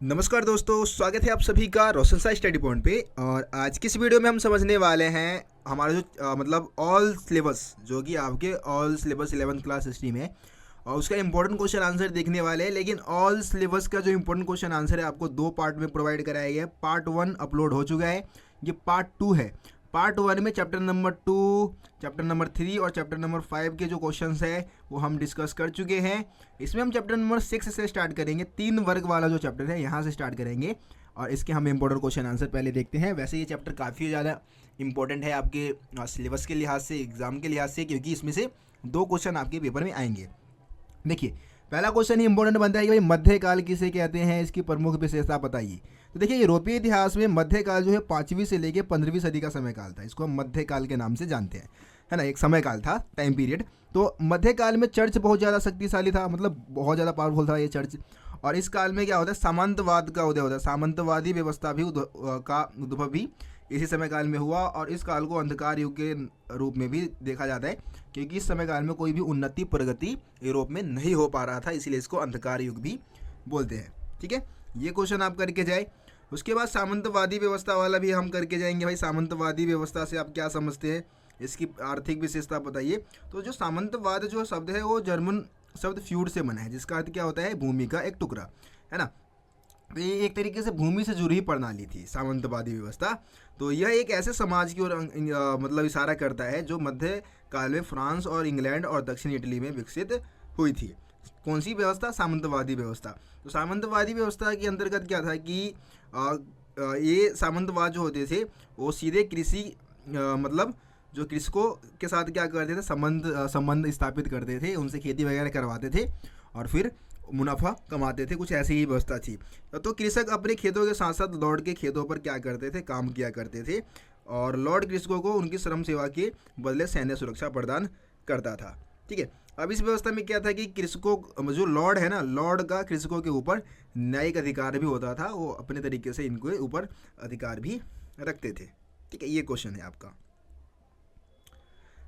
नमस्कार दोस्तों, स्वागत है आप सभी का रोशन साई स्टडी पॉइंट पे। और आज की इस वीडियो में हम समझने वाले हैं हमारा जो मतलब ऑल सिलेबस, जो कि आपके all syllabus 11th class history में, और उसका इंपॉर्टेंट क्वेश्चन आंसर देखने वाले हैं। लेकिन ऑल सिलेबस का जो इंपॉर्टेंट क्वेश्चन आंसर है आपको दो पार्ट में प्रोवाइड कराया गया है। पार्ट 1 अपलोड हो चुका है, ये पार्ट 2 है। पार्ट 1 में चैप्टर नंबर 2, चैप्टर नंबर 3 और चैप्टर नंबर 5 के जो क्वेश्चंस है वो हम डिस्कस कर चुके हैं। इसमें हम चैप्टर नंबर 6 से स्टार्ट करेंगे, 3 वर्ग वाला जो चैप्टर है यहाँ से स्टार्ट करेंगे और इसके हम इंपॉर्टेंट क्वेश्चन आंसर पहले देखते हैं। वैसे ये चैप्टर काफ़ी ज़्यादा इंपॉर्टेंट है आपके सिलेबस के लिहाज से, एग्जाम के लिहाज से, क्योंकि इसमें से 2 क्वेश्चन आपके पेपर में आएंगे। देखिए, पहला क्वेश्चन ही इंपॉर्टेंट बनता है कि भाई मध्यकाल किसे कहते हैं, इसकी प्रमुख विशेषता बताइए। तो देखिए, यूरोपीय इतिहास में मध्यकाल जो है 5वीं से लेकर 15वीं सदी का समय काल था। इसको हम मध्यकाल के नाम से जानते हैं, है ना। एक समय काल था, टाइम पीरियड। तो मध्यकाल में चर्च बहुत ज़्यादा शक्तिशाली था, मतलब बहुत ज़्यादा पावरफुल था ये चर्च। और इस काल में क्या होता है, सामंतवाद का उदय होता है। सामंतवादी व्यवस्था भी का उद्भव भी इसी समय काल में हुआ। और इस काल को अंधकार युग के रूप में भी देखा जाता है, क्योंकि इस समय काल में कोई भी उन्नति प्रगति यूरोप में नहीं हो पा रहा था, इसीलिए इसको अंधकार युग भी बोलते हैं। ठीक है, ये क्वेश्चन आप करके जाए। उसके बाद सामंतवादी व्यवस्था वाला भी हम करके जाएंगे। भाई, सामंतवादी व्यवस्था से आप क्या समझते हैं, इसकी आर्थिक विशेषता बताइए। तो जो सामंतवाद जो शब्द है वो जर्मन शब्द फ्यूड से बना है, जिसका अर्थ क्या होता है, भूमि का एक टुकड़ा, है ना। तो ये एक तरीके से भूमि से जुड़ी प्रणाली थी सामंतवादी व्यवस्था। तो यह एक ऐसे समाज की ओर मतलब इशारा करता है जो मध्य काल में फ्रांस और इंग्लैंड और दक्षिण इटली में विकसित हुई थी। कौन सी व्यवस्था, सामंतवादी व्यवस्था। तो सामंतवादी व्यवस्था के अंतर्गत क्या था कि ये सामंतवाद जो होते थे वो सीधे कृषि मतलब जो कृषकों के साथ क्या करते थे, संबंध स्थापित करते थे, उनसे खेती वगैरह करवाते थे और फिर मुनाफा कमाते थे। कुछ ऐसी ही व्यवस्था थी। तो कृषक अपने खेतों के साथ साथ लॉर्ड के खेतों पर क्या करते थे, काम किया करते थे, और लॉर्ड कृषकों को उनकी श्रम सेवा के बदले सैन्य सुरक्षा प्रदान करता था। ठीक है, अब इस व्यवस्था में क्या था कि कृषकों, जो लॉर्ड है ना, लॉर्ड का कृषकों के ऊपर न्यायिक अधिकार भी होता था। वो अपने तरीके से इनके ऊपर अधिकार भी रखते थे। ठीक है, ये क्वेश्चन है आपका।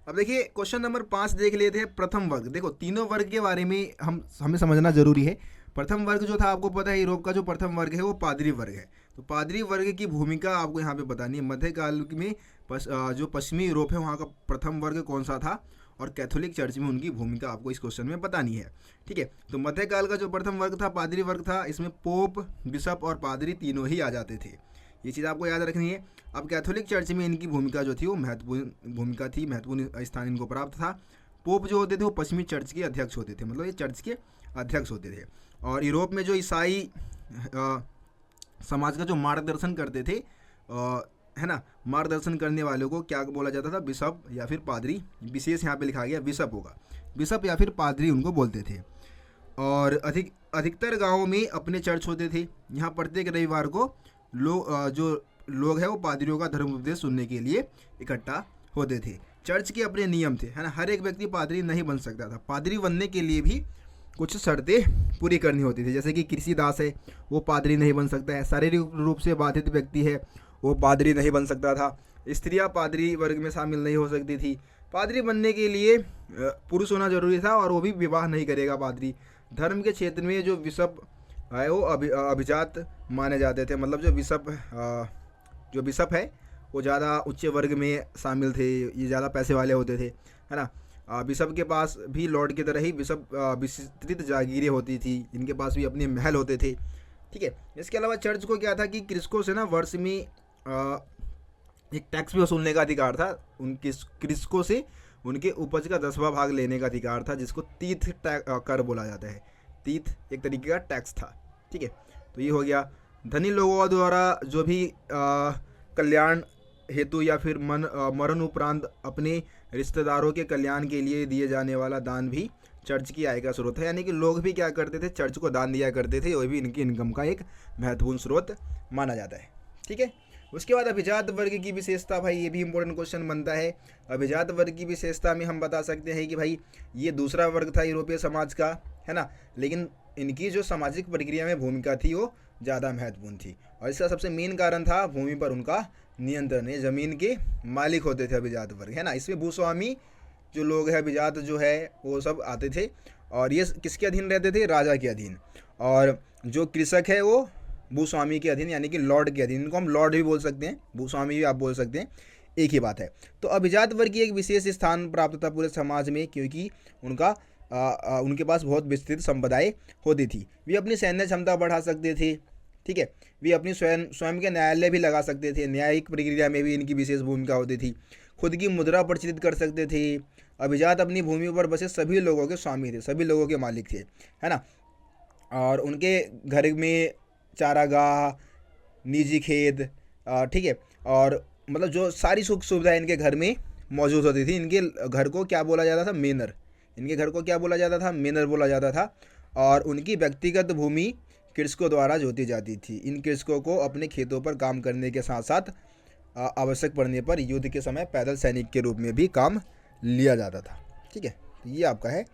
अब देखिए, क्वेश्चन नंबर 5 देख लेते हैं, प्रथम वर्ग। देखो, तीनों वर्ग के बारे में हमें समझना जरूरी है। प्रथम वर्ग जो था, आपको पता है यूरोप का जो प्रथम वर्ग है वो पादरी वर्ग है। तो पादरी वर्ग की भूमिका आपको यहाँ पे बतानी है। मध्यकाल में जो पश्चिमी यूरोप है वहाँ का प्रथम वर्ग कौन सा था, और कैथोलिक चर्च में उनकी भूमिका आपको इस क्वेश्चन में बतानी है। ठीक है, तो मध्यकाल का जो प्रथम वर्ग था पादरी वर्ग था। इसमें पोप, बिशप और पादरी तीनों ही आ जाते थे। ये चीज़ आपको याद रखनी है। अब कैथोलिक चर्च में इनकी भूमिका जो थी वो महत्वपूर्ण भूमिका थी, महत्वपूर्ण स्थान इनको प्राप्त था। पोप जो होते थे वो पश्चिमी चर्च के अध्यक्ष होते थे, मतलब ये चर्च के अध्यक्ष होते थे। और यूरोप में जो ईसाई समाज का जो मार्गदर्शन करते थे, है ना, मार्गदर्शन करने वालों को क्या बोला जाता था, बिशप या फिर पादरी। विशेष यहाँ पे लिखा गया बिशप होगा, बिशप या फिर पादरी उनको बोलते थे। और अधिकतर गाँवों में अपने चर्च होते थे। यहाँ प्रत्येक रविवार को जो लोग हैं वो पादरियों का धर्म उपदेश सुनने के लिए इकट्ठा होते थे। चर्च के अपने नियम थे, है ना। हर एक व्यक्ति पादरी नहीं बन सकता था। पादरी बनने के लिए भी कुछ शर्तें पूरी करनी होती थी, जैसे कि कृषि दास है वो पादरी नहीं बन सकता है, शारीरिक रूप से बाधित व्यक्ति है वो पादरी नहीं बन सकता था, स्त्रियां पादरी वर्ग में शामिल नहीं हो सकती थी। पादरी बनने के लिए पुरुष होना जरूरी था, और वो भी विवाह नहीं करेगा पादरी। धर्म के क्षेत्र में जो बिशप है वो अभिजात माने जाते थे, मतलब जो बिशप है वो ज़्यादा उच्च वर्ग में शामिल थे, ये ज़्यादा पैसे वाले होते थे, है ना। बिशप के पास भी लॉर्ड की तरह ही विस्तृत जागीरें होती थी, इनके पास भी अपने महल होते थे। ठीक है, इसके अलावा चर्च को क्या था कि कृषकों से ना वर्ष में एक टैक्स भी वसूलने का अधिकार था। उनके कृषकों से उनके उपज का 10वां भाग लेने का अधिकार था, जिसको तीर्थ कर बोला जाता है। तीर्थ एक तरीके का टैक्स था। ठीक है, तो ये हो गया। धनी लोगों द्वारा जो भी कल्याण हेतु या फिर मरण उपरांत अपने रिश्तेदारों के कल्याण के लिए दिए जाने वाला दान भी चर्च की आय का स्रोत है। यानी कि लोग भी क्या करते थे, चर्च को दान दिया करते थे, वह भी इनकी इनकम का एक महत्वपूर्ण स्रोत माना जाता है। ठीक है, उसके बाद अभिजात वर्ग की विशेषता। भाई, ये भी इंपॉर्टेंट क्वेश्चन बनता है। अभिजात वर्ग की विशेषता में हम बता सकते हैं कि भाई ये दूसरा वर्ग था यूरोपीय समाज का, है ना, लेकिन इनकी जो सामाजिक प्रक्रिया में भूमिका थी वो ज़्यादा महत्वपूर्ण थी। और इसका सबसे मेन कारण था भूमि पर उनका नियंत्रण। ये ज़मीन के मालिक होते थे अभिजात वर्ग, है ना। इसमें भूस्वामी जो लोग हैं, अभिजात जो है, वो सब आते थे और ये किसके अधीन रहते थे, राजा के अधीन। और जो कृषक है वो भूस्वामी के अधीन, यानी कि लॉर्ड के अधीन। इनको हम लॉर्ड भी बोल सकते हैं, भूस्वामी भी आप बोल सकते हैं, एक ही बात है। तो अभिजात वर्ग की एक विशेष स्थान प्राप्त था पूरे समाज में, क्योंकि उनके पास बहुत विस्तृत संपदाएं होती थी। वे अपनी सैन्य क्षमता बढ़ा सकते थे, ठीक है। वे अपनी स्वयं के न्यायालय भी लगा सकते थे, न्यायिक प्रक्रिया में भी इनकी विशेष भूमिका होती थी। खुद की मुद्रा प्रचलित कर सकते थे। अभिजात अपनी भूमि पर बसे सभी लोगों के स्वामी थे, सभी लोगों के मालिक थे, है ना। और उनके घर में चारागाह, निजी खेत, ठीक है, और मतलब जो सारी सुख सुविधाएं इनके घर में मौजूद होती थी। इनके घर को क्या बोला जाता था? मेनर। इनके घर को क्या बोला जाता था? मेनर बोला जाता था। और उनकी व्यक्तिगत भूमि कृषकों द्वारा जोती जाती थी। इन कृषकों को अपने खेतों पर काम करने के साथ साथ आवश्यक पड़ने पर युद्ध के समय पैदल सैनिक के रूप में भी काम लिया जाता था, ठीक है। ये आपका है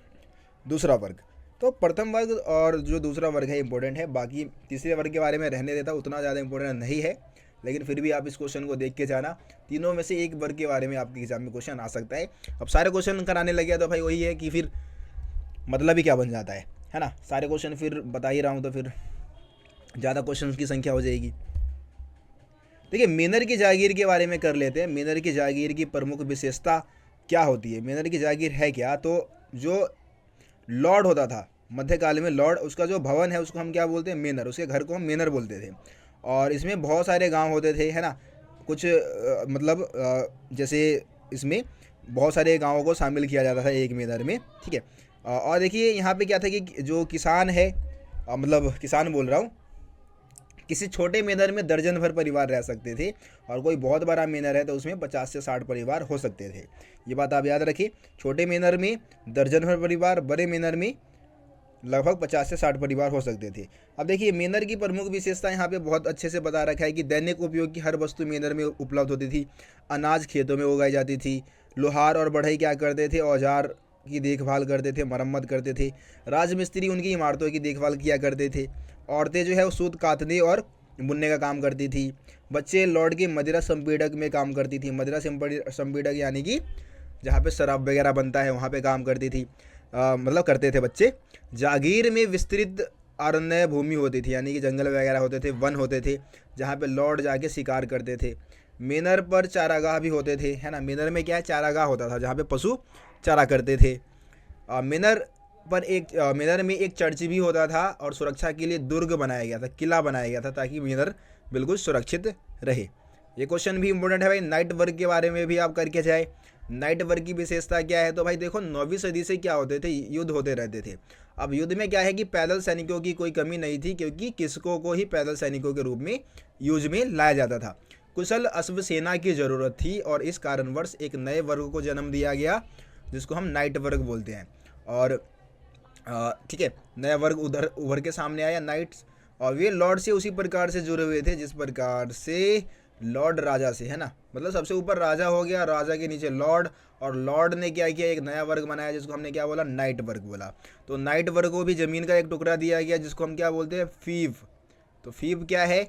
दूसरा वर्ग। तो प्रथम वर्ग और जो दूसरा वर्ग है इंपॉर्टेंट है, बाकी तीसरे वर्ग के बारे में रहने देता, उतना ज़्यादा इंपॉर्टेंट नहीं है, लेकिन फिर भी आप इस क्वेश्चन को देख के जाना। तीनों में से एक वर्ग के बारे में आपके एग्जाम में क्वेश्चन आ सकता है। अब सारे क्वेश्चन कराने लगे तो भाई वही है कि फिर मतलब ही क्या बन जाता है ना। सारे क्वेश्चन फिर बता ही रहा हूँ तो फिर ज़्यादा क्वेश्चन की संख्या हो जाएगी। देखिए, मेनर की जागीर के बारे में कर लेते हैं। मेनर की जागीर की प्रमुख विशेषता क्या होती है? मेनर की जागीर है क्या? तो जो लॉर्ड होता था मध्यकाल में, लॉर्ड, उसका जो भवन है उसको हम क्या बोलते हैं? मेनर। उसके घर को हम मेनर बोलते थे। और इसमें बहुत सारे गांव होते थे, है ना। कुछ जैसे इसमें बहुत सारे गांवों को शामिल किया जाता था एक मेनर में, ठीक है। और देखिए यहाँ पे क्या था कि जो किसान है, मतलब किसान बोल रहा हूँ, किसी छोटे मेनर में दर्जन भर परिवार रह सकते थे, और कोई बहुत बड़ा मेनर है तो उसमें 50 से 60 परिवार हो सकते थे। ये बात आप याद रखिए, छोटे मेनर में दर्जन भर परिवार, बड़े मेनर में लगभग 50 से 60 परिवार हो सकते थे। अब देखिए, मेनर की प्रमुख विशेषता यहाँ पे बहुत अच्छे से बता रखा है कि दैनिक उपयोग की हर वस्तु मेनर में उपलब्ध होती थी। अनाज खेतों में उगाई जाती थी। लोहार और बढ़ई क्या करते थे? औजार की देखभाल करते थे, मरम्मत करते थे। राजमिस्त्री उनकी इमारतों की देखभाल किया करते थे। औरतें जो है वो सूत काटने और बुनने का काम करती थी। बच्चे लॉर्ड के मदिरा संपीड़क में काम करती थी। मदिरा संपीड़क यानी कि जहाँ पे शराब वगैरह बनता है वहाँ पे काम करती थी, मतलब करते थे बच्चे। जागीर में विस्तृत अरण्य भूमि होती थी, यानी कि जंगल वगैरह होते थे, वन होते थे, जहाँ पे लॉर्ड जाके शिकार करते थे। मेनर पर चारागाह भी होते थे, है ना। मेनर में क्या है? चारागाह होता था जहाँ पे पशु चारा करते थे। मेनर में एक चर्च भी होता था, और सुरक्षा के लिए दुर्ग बनाया गया था, किला बनाया गया था, ताकि मेनर बिल्कुल सुरक्षित रहे। ये क्वेश्चन भी इंपॉर्टेंट है भाई। नाइट वर्ग के बारे में भी आप करके जाए। नाइट वर्ग की विशेषता क्या है? तो भाई देखो, 9वीं सदी से क्या होते थे? युद्ध होते रहते थे। अब युद्ध में क्या है कि पैदल सैनिकों की कोई कमी नहीं थी, क्योंकि किसकों को ही पैदल सैनिकों के रूप में यूज में लाया जाता था। कुशल अश्व सेना की जरूरत थी, और इस कारणवश एक नए वर्ग को जन्म दिया गया, जिसको हम नाइट वर्ग बोलते हैं। और ठीक है, नया वर्ग उभर के सामने आया, नाइट्स। और वे लॉर्ड से उसी प्रकार से जुड़े हुए थे जिस प्रकार से लॉर्ड राजा से, है ना। मतलब सबसे ऊपर राजा हो गया, राजा के नीचे लॉर्ड, और लॉर्ड ने क्या किया? एक नया वर्ग बनाया, जिसको हमने क्या बोला? नाइट वर्ग बोला। तो नाइट वर्ग को भी जमीन का एक टुकड़ा दिया गया, जिसको हम क्या बोलते हैं? फीफ। तो फीफ क्या है?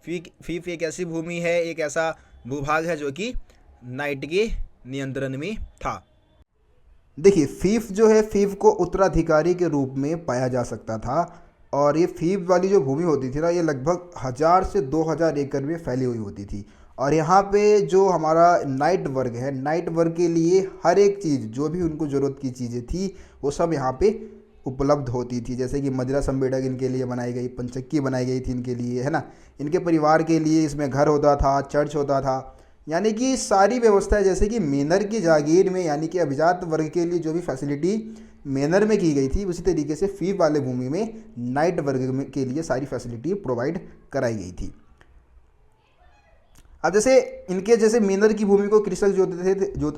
फीफ एक ऐसी भूमि है, एक ऐसा भूभाग है जो कि नाइट के नियंत्रण में था। देखिए, फीफ जो है, फीफ को उत्तराधिकारी के रूप में पाया जा सकता था। और ये फीफ वाली जो भूमि होती थी ना, ये लगभग 1000 से 2000 एकड़ में फैली हुई होती थी। और यहाँ पे जो हमारा नाइट वर्ग है, नाइट वर्ग के लिए हर एक चीज़, जो भी उनको ज़रूरत की चीज़ें थी, वो सब यहाँ पे उपलब्ध होती थी। जैसे कि मदिरा संपीड़क इनके लिए बनाई गई, पंचक्की बनाई गई थी इनके लिए, है ना। इनके परिवार के लिए इसमें घर होता था, चर्च होता था, यानी कि सारी व्यवस्थाएं, जैसे कि मेनर की जागीर में, यानी कि अभिजात वर्ग के लिए जो भी फैसिलिटी मेनर में की गई थी, उसी तरीके से फीफ वाले भूमि में नाइट वर्ग के लिए सारी फैसिलिटी प्रोवाइड कराई गई थी। अब जैसे मेनर की भूमि को कृषक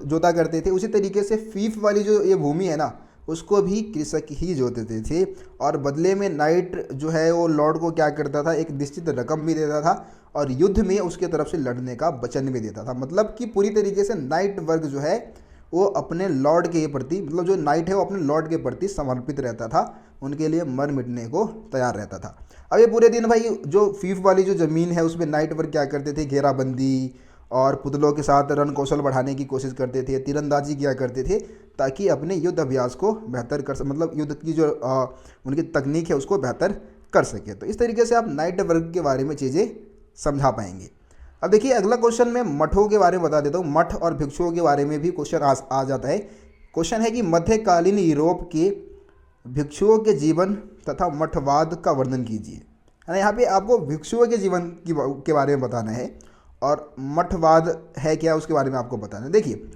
जोता करते थे, उसी तरीके से फीफ वाली जो ये भूमि है ना, उसको भी कृषक ही जोतते थे। और बदले में नाइट जो है वो लॉर्ड को क्या करता था? एक निश्चित रकम भी देता था, और युद्ध में उसके तरफ से लड़ने का वचन भी देता था। मतलब कि पूरी तरीके से नाइट वर्ग जो है वो अपने लॉर्ड के प्रति, मतलब जो नाइट है वो अपने लॉर्ड के प्रति समर्पित रहता था, उनके लिए मर मिटने को तैयार रहता था। अब ये पूरे दिन भाई जो फीफ वाली जो ज़मीन है उसमें नाइट वर्ग क्या करते थे? घेराबंदी और पुतलों के साथ रण कौशल बढ़ाने की कोशिश करते थे, तीरंदाजी किया करते थे, ताकि अपने युद्ध अभ्यास को बेहतर मतलब युद्ध की जो उनकी तकनीक है उसको बेहतर कर सके। तो इस तरीके से आप नाइट वर्क के बारे में चीज़ें समझा पाएंगे। अब देखिए अगला क्वेश्चन मैं मठों के बारे में बता देता हूँ। मठ और भिक्षुओं के बारे में भी क्वेश्चन आ जाता है। क्वेश्चन है कि मध्यकालीन यूरोप के भिक्षुओं के जीवन तथा मठवाद का वर्णन कीजिए, है ना। यहाँ पे आपको भिक्षुओं के जीवन के बारे में बताना है और मठवाद है क्या उसके बारे में आपको बताना है। देखिए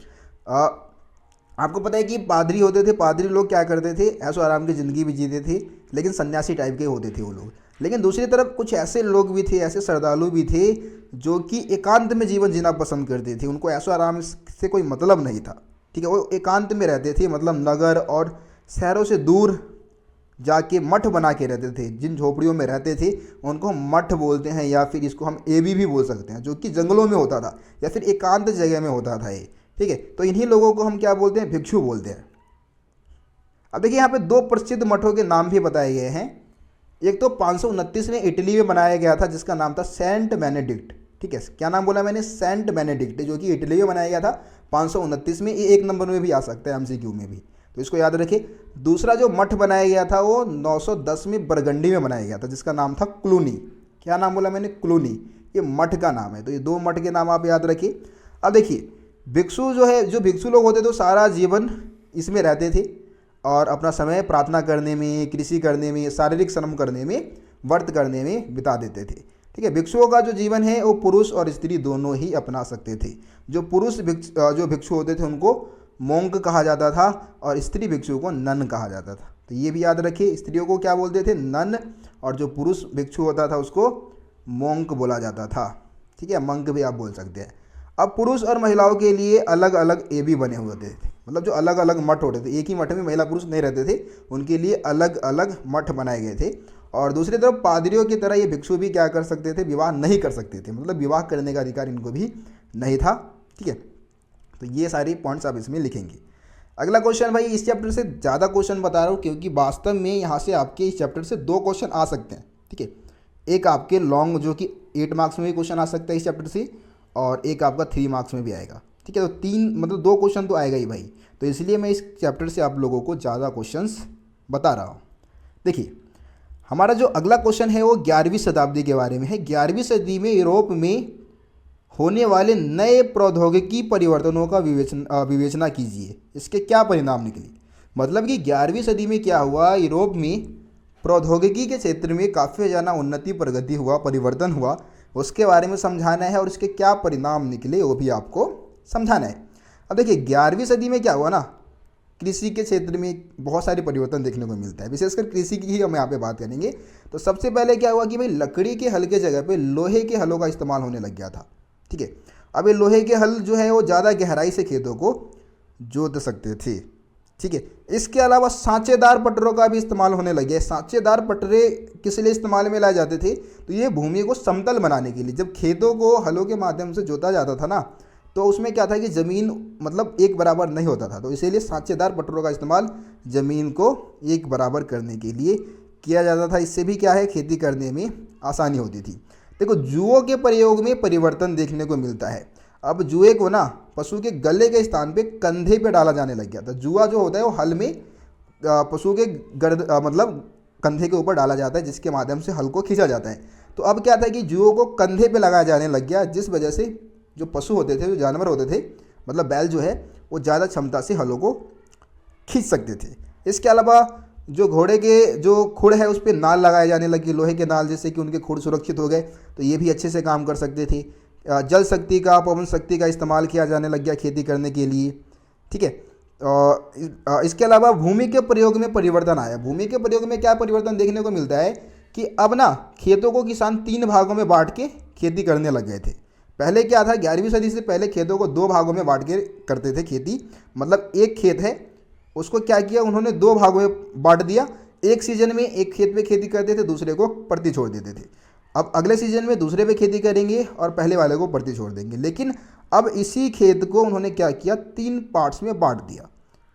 आपको पता है कि पादरी होते थे, पादरी लोग क्या करते थे, ऐशो आराम की ज़िंदगी भी जीते थे, लेकिन सन्यासी टाइप के होते थे वो लोग। लेकिन दूसरी तरफ कुछ ऐसे लोग भी थे, ऐसे श्रद्धालु भी थे जो कि एकांत में जीवन जीना पसंद करते थे। उनको ऐशो आराम से कोई मतलब नहीं था, ठीक है। वो एकांत में रहते थे, मतलब नगर और शहरों से दूर जाके मठ बना के रहते थे। जिन झोपड़ियों में रहते थे उनको हम मठ बोलते हैं, या फिर इसको हम एबी भी बोल सकते हैं, जो कि जंगलों में होता था या फिर एकांत जगह में होता था ये, ठीक है। तो इन्हीं लोगों को हम क्या बोलते हैं, भिक्षु बोलते हैं। अब देखिए यहाँ पे दो प्रसिद्ध मठों के नाम भी बताए गए हैं। एक तो 529 में इटली में बनाया गया था जिसका नाम था सेंट बेनेडिक्ट, ठीक है। क्या नाम बोला मैंने, सेंट बेनेडिक्ट, जो कि इटली में बनाया गया था 529 में। ये 1 नंबर में भी आ सकता है एमसीक्यू में भी, तो इसको याद रखिए। दूसरा जो मठ बनाया गया था वो 910 में बरगंडी में बनाया गया था जिसका नाम था क्लूनी। क्या नाम बोला मैंने, क्लूनी, ये मठ का नाम है। तो ये 2 मठ के नाम आप याद रखिए। अब देखिए भिक्षु जो है, जो भिक्षु लोग होते थे सारा जीवन इसमें रहते थे और अपना समय प्रार्थना करने में, कृषि करने में, शारीरिक श्रम करने में, व्रत करने में बिता देते थे, ठीक है। भिक्षुओं का जो जीवन है वो पुरुष और स्त्री दोनों ही अपना सकते थे। जो पुरुष जो भिक्षु होते थे उनको मोंक कहा जाता था और स्त्री भिक्षु को नन कहा जाता था। तो ये भी याद रखिए, स्त्रियों को क्या बोलते थे, नन, और जो पुरुष भिक्षु होता था उसको मोंक बोला जाता था, ठीक है। मंक भी आप बोल सकते हैं। अब पुरुष और महिलाओं के लिए अलग अलग एबी बने हुए थे, मतलब जो अलग अलग मठ होते थे, एक ही मठ में महिला पुरुष नहीं रहते थे, उनके लिए अलग अलग मठ बनाए गए थे। और दूसरी तरफ पादरियों की तरह ये भिक्षु भी क्या कर सकते थे, विवाह नहीं कर सकते थे, मतलब विवाह करने का अधिकार इनको भी नहीं था, ठीक है। तो ये सारी पॉइंट्स आप इसमें लिखेंगे। अगला क्वेश्चन, भाई इस चैप्टर से ज़्यादा क्वेश्चन बता रहा हूँ क्योंकि वास्तव में यहाँ से आपके इस चैप्टर से 2 क्वेश्चन आ सकते हैं, ठीक है। एक आपके लॉन्ग जो कि 8 मार्क्स में भी क्वेश्चन आ सकता है इस चैप्टर से, और एक आपका 3 मार्क्स में भी आएगा, ठीक है। तो 3 मतलब 2 क्वेश्चन तो आएगा ही भाई। तो इसलिए मैं इस चैप्टर से आप लोगों को ज़्यादा क्वेश्चंस बता रहा हूँ। देखिए हमारा जो अगला क्वेश्चन है वो 11वीं शताब्दी के बारे में है। 11वीं सदी में यूरोप में होने वाले नए प्रौद्योगिकी परिवर्तनों का विवेचना कीजिए, इसके क्या परिणाम निकले। मतलब कि 11वीं सदी में क्या हुआ, यूरोप में प्रौद्योगिकी के क्षेत्र में काफ़ी ज़्यादा उन्नति, प्रगति हुआ, परिवर्तन हुआ, उसके बारे में समझाना है और इसके क्या परिणाम निकले वो भी आपको समझाना है। अब देखिए 11वीं सदी में क्या हुआ ना, कृषि के क्षेत्र में बहुत सारे परिवर्तन देखने को मिलता है, विशेषकर कृषि की ही हम यहाँ पे बात करेंगे। तो सबसे पहले क्या हुआ कि भाई लकड़ी के हल के जगह पे लोहे के हलों का इस्तेमाल होने लग गया था, ठीक है। अब ये लोहे के हल जो है वो ज़्यादा गहराई से खेतों को जोत सकते थे, ठीक है। इसके अलावा सांचेदार पटरों का भी इस्तेमाल होने लग गया। सांचेदार पटरे किस लिए इस्तेमाल में लाए जाते थे, तो ये भूमि को समतल बनाने के लिए। जब खेतों को हलों के माध्यम से जोता जाता था ना, तो उसमें क्या था कि ज़मीन मतलब एक बराबर नहीं होता था, तो इसीलिए सांचेदार पटरों का इस्तेमाल ज़मीन को एक बराबर करने के लिए किया जाता था। इससे भी क्या है, खेती करने में आसानी होती थी। देखो जुओं के प्रयोग में परिवर्तन देखने को मिलता है। अब जुए को ना पशु के गले के स्थान पे कंधे पे डाला जाने लग गया था। जुआ जो होता है वो हल में पशु के मतलब कंधे के ऊपर डाला जाता है, जिसके माध्यम से हल को खींचा जाता है। तो अब क्या था कि जुओं को कंधे पे लगाया जाने लग गया, जिस वजह से जो पशु होते थे, जो जानवर होते थे, मतलब बैल जो है वो ज़्यादा क्षमता से हलों को खींच सकते थे। इसके अलावा जो घोड़े के जो खुर है उस पर नाल लगाए जाने लगी, लोहे के नाल, जिससे कि उनके खुर सुरक्षित हो गए, तो ये भी अच्छे से काम कर सकते थे। जल शक्ति का, पवन शक्ति का इस्तेमाल किया जाने लग गया खेती करने के लिए, ठीक है। इसके अलावा भूमि के प्रयोग में परिवर्तन आया। भूमि के प्रयोग में क्या परिवर्तन देखने को मिलता है कि अब ना खेतों को किसान 3 भागों में बांट के खेती करने लग गए थे। पहले क्या था, 11वीं सदी से पहले खेतों को 2 भागों में बांट के करते थे खेती। मतलब एक खेत है उसको क्या किया उन्होंने 2 भागों में बांट दिया। एक सीजन में एक खेत पे खेती करते थे, दूसरे को परती छोड़ देते थे। अब अगले सीजन में दूसरे पे खेती करेंगे और पहले वाले को परती छोड़ देंगे। लेकिन अब इसी खेत को उन्होंने क्या किया, 3 पार्ट्स में बांट दिया,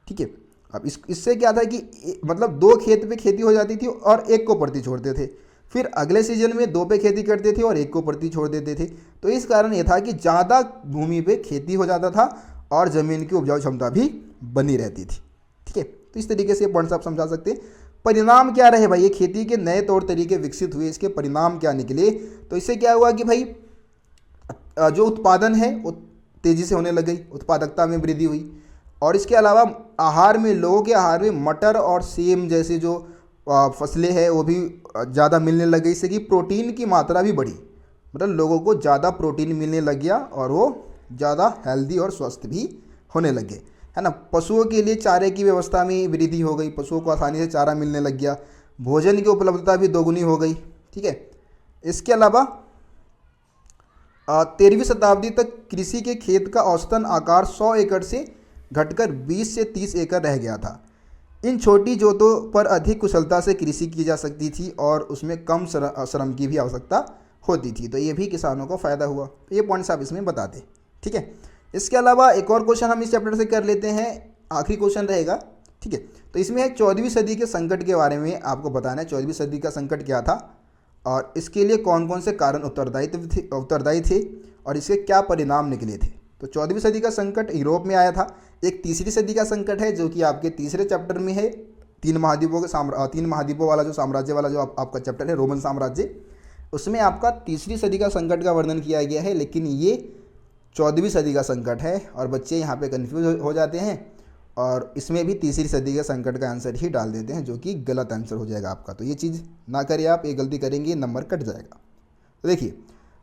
ठीक है। अब इससे क्या था कि मतलब 2 खेत पे खेती हो जाती थी और एक को परती छोड़ते थे। फिर अगले सीजन में 2 पे खेती करते थे और एक को परती छोड़ देते थे। तो इस कारण ये था कि ज़्यादा भूमि पे खेती हो जाता था और ज़मीन की उपजाऊ क्षमता भी बनी रहती थी, ठीक है। तो इस तरीके से पॉइंट्स आप समझा सकते हैं। परिणाम क्या रहे भाई, ये खेती के नए तौर तरीके विकसित हुए, इसके परिणाम क्या निकले। तो इससे क्या हुआ कि भाई जो उत्पादन है वो तेज़ी से होने लग गई, उत्पादकता में वृद्धि हुई। और इसके अलावा आहार में, लोगों के आहार में मटर और सेम जैसे जो फसलें हैं वो भी ज़्यादा मिलने लग गई। इससे कि प्रोटीन की मात्रा भी बढ़ी, मतलब लोगों को ज़्यादा प्रोटीन मिलने लग गया और वो ज़्यादा हेल्दी और स्वस्थ भी होने लगे, है ना। पशुओं के लिए चारे की व्यवस्था में वृद्धि हो गई, पशुओं को आसानी से चारा मिलने लग गया, भोजन की उपलब्धता भी दोगुनी हो गई, ठीक है। इसके अलावा 13वीं शताब्दी तक कृषि के खेत का औसतन आकार 100 एकड़ से घटकर 20 से 30 एकड़ रह गया था। इन छोटी जोतों पर अधिक कुशलता से कृषि की जा सकती थी और उसमें कम श्रम की भी आवश्यकता होती थी, तो ये भी किसानों को फ़ायदा हुआ। तो ये पॉइंट्स आप इसमें बता दें, ठीक है। इसके अलावा एक और क्वेश्चन हम इस चैप्टर से कर लेते हैं, आखिरी क्वेश्चन रहेगा, ठीक है। तो इसमें है 14वीं सदी के संकट के बारे में आपको बताना है। 14वीं सदी का संकट क्या था और इसके लिए कौन कौन से कारण उत्तरदायी थे और इसके क्या परिणाम निकले थे। तो 14वीं सदी का संकट यूरोप में आया था। एक तीसरी सदी का संकट है जो कि आपके तीसरे चैप्टर में है, तीन महाद्वीपों वाला जो साम्राज्य वाला जो आपका चैप्टर है, रोमन साम्राज्य, उसमें आपका तीसरी सदी का संकट का वर्णन किया गया है। लेकिन ये 14वीं सदी का संकट है और बच्चे यहाँ पे कंफ्यूज हो जाते हैं और इसमें भी तीसरी सदी के संकट का आंसर ही डाल देते हैं, जो कि गलत आंसर हो जाएगा आपका। तो ये चीज़ ना करिए आप, ये गलती करेंगे नंबर कट जाएगा। तो देखिए,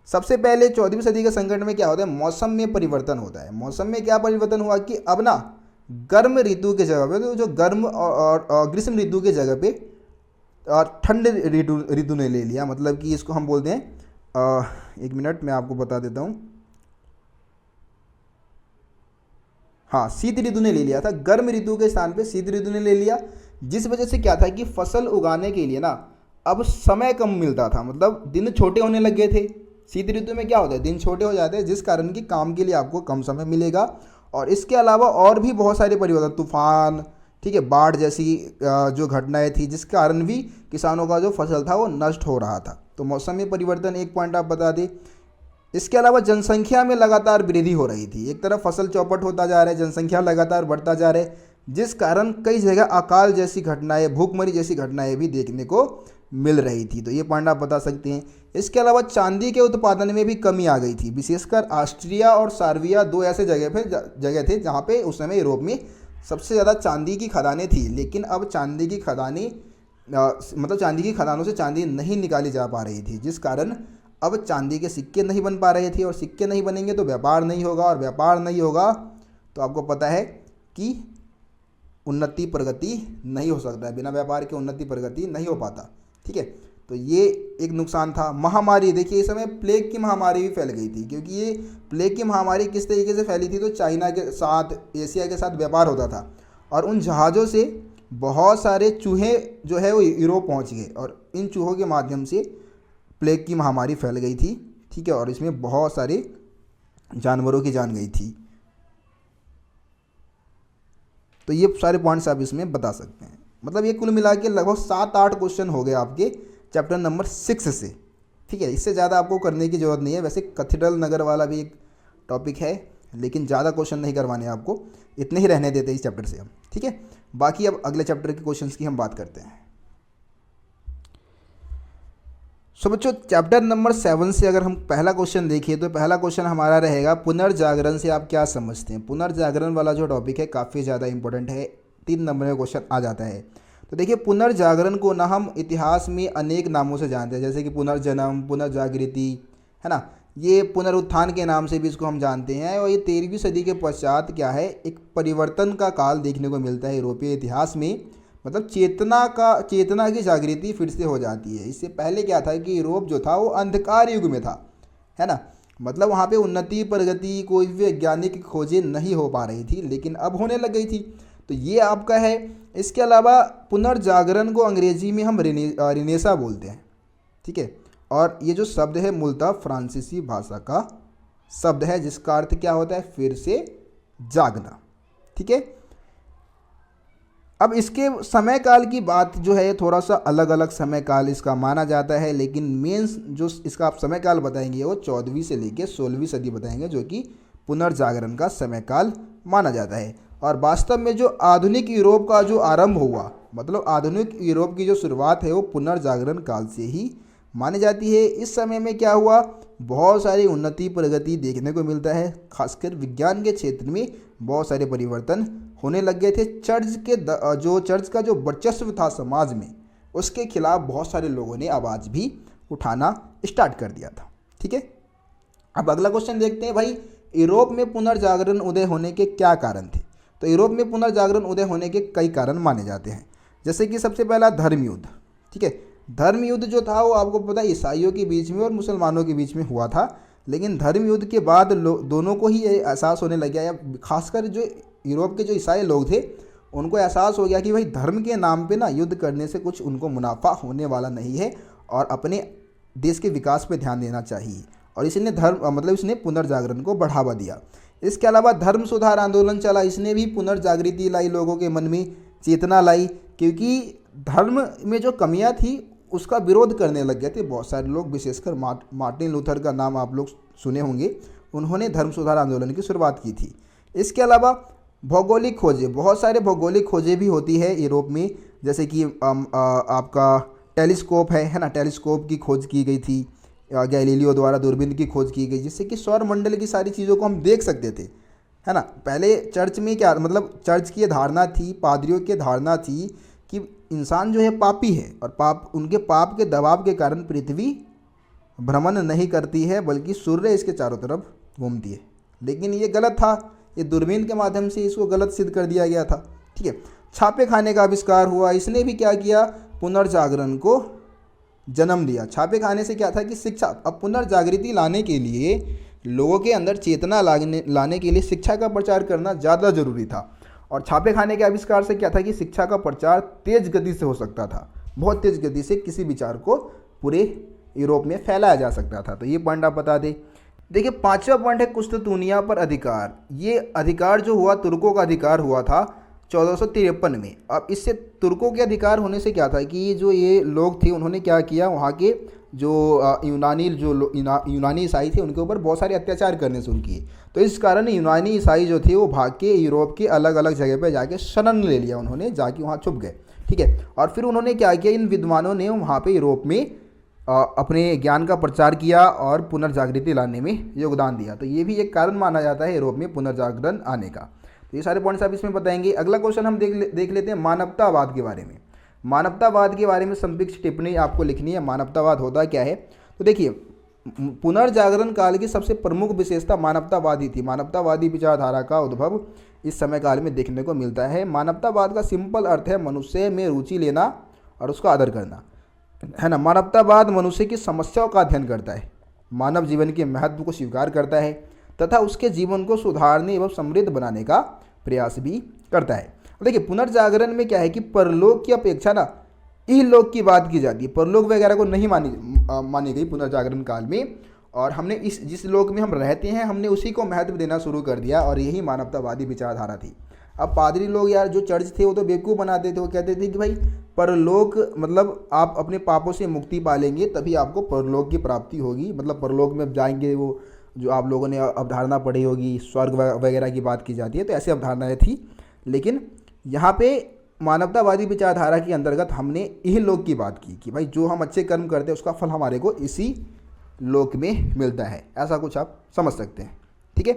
सबसे पहले 14वीं सदी के संकट में क्या होता है, मौसम में परिवर्तन होता है। मौसम में क्या परिवर्तन हुआ कि अब ना गर्म ऋतु के जगह पे, तो जो गर्म और ग्रीष्म ऋतु के जगह पे ठंड ऋतु ने ले लिया। मतलब कि इसको हम बोलते हैं, एक मिनट मैं आपको बता देता हूँ, हाँ, शीत ऋतु ने ले लिया था। गर्म ऋतु के स्थान पे शीत ऋतु ने ले लिया, जिस वजह से क्या था कि फसल उगाने के लिए ना अब समय कम मिलता था, मतलब दिन छोटे होने लग गए थे। शीत ऋतु में क्या होता है, दिन छोटे हो जाते हैं, जिस कारण कि काम के लिए आपको कम समय मिलेगा। और इसके अलावा और भी बहुत सारे परिवर्तन, तूफान, ठीक है, बाढ़ जैसी जो घटनाएं थी, जिस कारण भी किसानों का जो फसल था वो नष्ट हो रहा था। तो मौसम में परिवर्तन एक पॉइंट आप बता दें। इसके अलावा जनसंख्या में लगातार वृद्धि हो रही थी। एक तरफ फसल चौपट होता जा रहा है, जनसंख्या लगातार बढ़ता जा रहा है, जिस कारण कई जगह अकाल जैसी घटनाएं, भूखमरी जैसी घटनाएं भी देखने को मिल रही थी। तो ये पॉइंट आप बता सकते हैं। इसके अलावा चांदी के उत्पादन में भी कमी आ गई थी। विशेषकर ऑस्ट्रिया और सर्बिया दो ऐसे जगह थे जहाँ पे उस समय यूरोप में सबसे ज़्यादा चांदी की खदानें थी। लेकिन अब चांदी की खदानों से चांदी नहीं निकाली जा पा रही थी, जिस कारण अब चांदी के सिक्के नहीं बन पा रहे थे। और सिक्के नहीं बनेंगे तो व्यापार नहीं होगा, और व्यापार नहीं होगा तो आपको पता है कि उन्नति प्रगति नहीं हो सकता है। बिना व्यापार के उन्नति प्रगति नहीं हो पाता, ठीक है। तो ये एक नुकसान था। महामारी, देखिए इस समय प्लेग की महामारी भी फैल गई थी, क्योंकि ये प्लेग की महामारी किस तरीके से फैली थी, तो चाइना के साथ, एशिया के साथ व्यापार होता था और उन जहाज़ों से बहुत सारे चूहे जो है वो यूरोप पहुंच गए और इन चूहों के माध्यम से प्लेग की महामारी फैल गई थी, ठीक है। और इसमें बहुत सारे जानवरों की जान गई थी। तो ये सारे पॉइंट्स आप इसमें बता सकते हैं। मतलब ये कुल मिला के लगभग 7-8 क्वेश्चन हो गए आपके चैप्टर नंबर 6 से, ठीक है। इससे ज़्यादा आपको करने की ज़रूरत नहीं है। वैसे कैथेड्रल नगर वाला भी एक टॉपिक है, लेकिन ज़्यादा क्वेश्चन नहीं करवाने आपको, इतने ही रहने देते हैं इस चैप्टर से हम, ठीक है। बाकी अब अगले चैप्टर के क्वेश्चंस की हम बात करते हैं। सो बच्चों, चैप्टर नंबर 7 से अगर हम पहला क्वेश्चन देखिए तो पहला क्वेश्चन हमारा रहेगा, पुनर्जागरण से आप क्या समझते हैं। पुनर्जागरण वाला जो टॉपिक है काफ़ी ज़्यादा इंपॉर्टेंट है, 3 नंबर में क्वेश्चन आ जाता है। तो देखिए, पुनर्जागरण को ना हम इतिहास में अनेक नामों से जानते हैं, जैसे कि पुनर्जन्म, पुनर्जागृति, है ना। ये पुनरुत्थान के नाम से भी इसको हम जानते हैं। और ये 13वीं सदी के पश्चात क्या है, एक परिवर्तन का काल देखने को मिलता है यूरोपीय इतिहास में। मतलब चेतना की जागृति फिर से हो जाती है। इससे पहले क्या था कि यूरोप जो था वो अंधकार युग में था, है ना। मतलब वहाँ पे उन्नति प्रगति, कोई भी वैज्ञानिक खोजें नहीं हो पा रही थी, लेकिन अब होने लग गई थी। तो ये आपका है। इसके अलावा पुनर्जागरण को अंग्रेजी में हम रिनेसा बोलते हैं, ठीक है। और ये जो शब्द है मूलतः फ्रांसीसी भाषा का शब्द है, जिसका अर्थ क्या होता है, फिर से जागना, ठीक है। अब इसके समय काल की बात जो है, थोड़ा सा अलग अलग समय काल इसका माना जाता है, लेकिन मेन जो इसका आप समय काल बताएंगे वो 14वीं से लेकर 16वीं सदी बताएंगे, जो कि पुनर्जागरण का समय काल माना जाता है। और वास्तव में जो आधुनिक यूरोप का जो आरंभ हुआ, मतलब आधुनिक यूरोप की जो शुरुआत है वो पुनर्जागरण काल से ही मानी जाती है। इस समय में क्या हुआ, बहुत सारी उन्नति प्रगति देखने को मिलता है, खासकर विज्ञान के क्षेत्र में बहुत सारे परिवर्तन होने लग गए थे। चर्च का जो वर्चस्व था समाज में, उसके खिलाफ बहुत सारे लोगों ने आवाज़ भी उठाना स्टार्ट कर दिया था। ठीक है, अब अगला क्वेश्चन देखते हैं भाई, यूरोप में पुनर्जागरण उदय होने के क्या कारण थे। तो यूरोप में पुनर्जागरण उदय होने के कई कारण माने जाते हैं, जैसे कि सबसे पहला धर्म युद्ध। ठीक है, धर्म युद्ध जो था वो आपको पता है ईसाइयों के बीच में और मुसलमानों के बीच में हुआ था, लेकिन धर्म युद्ध के बाद दोनों को ही ये एहसास होने लग गया, या खासकर जो यूरोप के जो ईसाई लोग थे उनको एहसास हो गया कि भाई धर्म के नाम पे ना युद्ध करने से कुछ उनको मुनाफा होने वाला नहीं है और अपने देश के विकास पे ध्यान देना चाहिए, और इसने पुनर्जागरण को बढ़ावा दिया। इसके अलावा धर्म सुधार आंदोलन चला, इसने भी पुनर्जागृति लाई, लोगों के मन में चेतना लाई, क्योंकि धर्म में जो कमियां थी उसका विरोध करने लग गए थे बहुत सारे लोग, विशेषकर मार्टिन लूथर का नाम आप लोग सुने होंगे, उन्होंने धर्म सुधार आंदोलन की शुरुआत की थी। इसके अलावा भौगोलिक खोजें, बहुत सारे भौगोलिक खोजें भी होती है यूरोप में, जैसे कि आपका टेलीस्कोप है ना, टेलीस्कोप की खोज की गई थी, गैलीलियो द्वारा दूरबीन की खोज की गई, जिससे कि सौर मंडल की सारी चीज़ों को हम देख सकते थे, है ना। पहले चर्च में क्या, मतलब चर्च की धारणा थी, पादरियों की धारणा थी कि इंसान जो है पापी है और उनके पाप के दबाव के कारण पृथ्वी भ्रमण नहीं करती है, बल्कि सूर्य इसके चारों तरफ घूमती है। लेकिन ये गलत था, ये दूरबीन के माध्यम से इसको गलत सिद्ध कर दिया गया था। ठीक है, छापे खाने का आविष्कार हुआ, इसने भी क्या किया, पुनर्जागरण को जन्म दिया। छापे खाने से क्या था कि शिक्षा, अब पुनर्जागृति लाने के लिए, लोगों के अंदर चेतना लाने के लिए शिक्षा का प्रचार करना ज़्यादा जरूरी था, और छापे खाने के आविष्कार से क्या था कि शिक्षा का प्रचार तेज गति से हो सकता था, बहुत तेज गति से किसी विचार को पूरे यूरोप में फैलाया जा सकता था। तो ये पॉइंट आप बता दें। देखिए, पांचवा पॉइंट है कुस्तुतुनिया पर अधिकार। ये अधिकार जो हुआ, तुर्कों का अधिकार हुआ था 1453 में। अब इससे तुर्कों के अधिकार होने से क्या था कि जो ये लोग थे उन्होंने क्या किया, वहाँ के जो यूनानी ईसाई थे उनके ऊपर बहुत सारे अत्याचार करने शुरू किए। तो इस कारण यूनानी ईसाई जो थे वो भाग के यूरोप के अलग अलग जगह पे जाके शरण ले लिया, उन्होंने जाके वहाँ छुप गए। ठीक है, और फिर उन्होंने क्या किया, इन विद्वानों ने वहाँ पे यूरोप में अपने ज्ञान का प्रचार किया और पुनर्जागृति लाने में योगदान दिया। तो ये भी एक कारण माना जाता है यूरोप में पुनर्जागरण आने का। तो ये सारे पॉइंट्स आप इसमें बताएंगे। अगला क्वेश्चन हम देख लेते हैं मानवतावाद के बारे में। मानवतावाद के बारे में संक्षिप्त टिप्पणी आपको लिखनी है। मानवतावाद होता क्या है, तो देखिए, पुनर्जागरण काल की सबसे प्रमुख विशेषता मानवतावादी थी। मानवतावादी विचारधारा का उद्भव इस समय काल में देखने को मिलता है। मानवतावाद का सिंपल अर्थ है मनुष्य में रुचि लेना और उसका आदर करना, है ना। मानवतावाद मनुष्य की समस्याओं का अध्ययन करता है, मानव जीवन के महत्व को स्वीकार करता है तथा उसके जीवन को सुधारने एवं समृद्ध बनाने का प्रयास भी करता है। देखिए, पुनर्जागरण में क्या है कि परलोक की अपेक्षा ना इहलोक की बात की जाती है। परलोक वगैरह को नहीं मानी गई पुनर्जागरण काल में, और हमने जिस लोक में हम रहते हैं हमने उसी को महत्व देना शुरू कर दिया, और यही मानवतावादी विचारधारा थी। अब पादरी लोग यार जो चर्च थे वो तो बेवकूफ़ बनाते थे, वो कहते थे कि भाई परलोक मतलब आप अपने पापों से मुक्ति पालेंगे तभी आपको परलोक की प्राप्ति होगी, मतलब परलोक में जाएंगे, वो जो आप लोगों ने अवधारणा पढ़ी होगी, स्वर्ग वगैरह की बात की जाती है, तो ऐसी अवधारणाएं थी। लेकिन यहाँ पे मानवतावादी विचारधारा के अंतर्गत हमने यही लोक की बात की कि भाई जो हम अच्छे कर्म करते हैं उसका फल हमारे को इसी लोक में मिलता है, ऐसा कुछ आप समझ सकते हैं। ठीक है,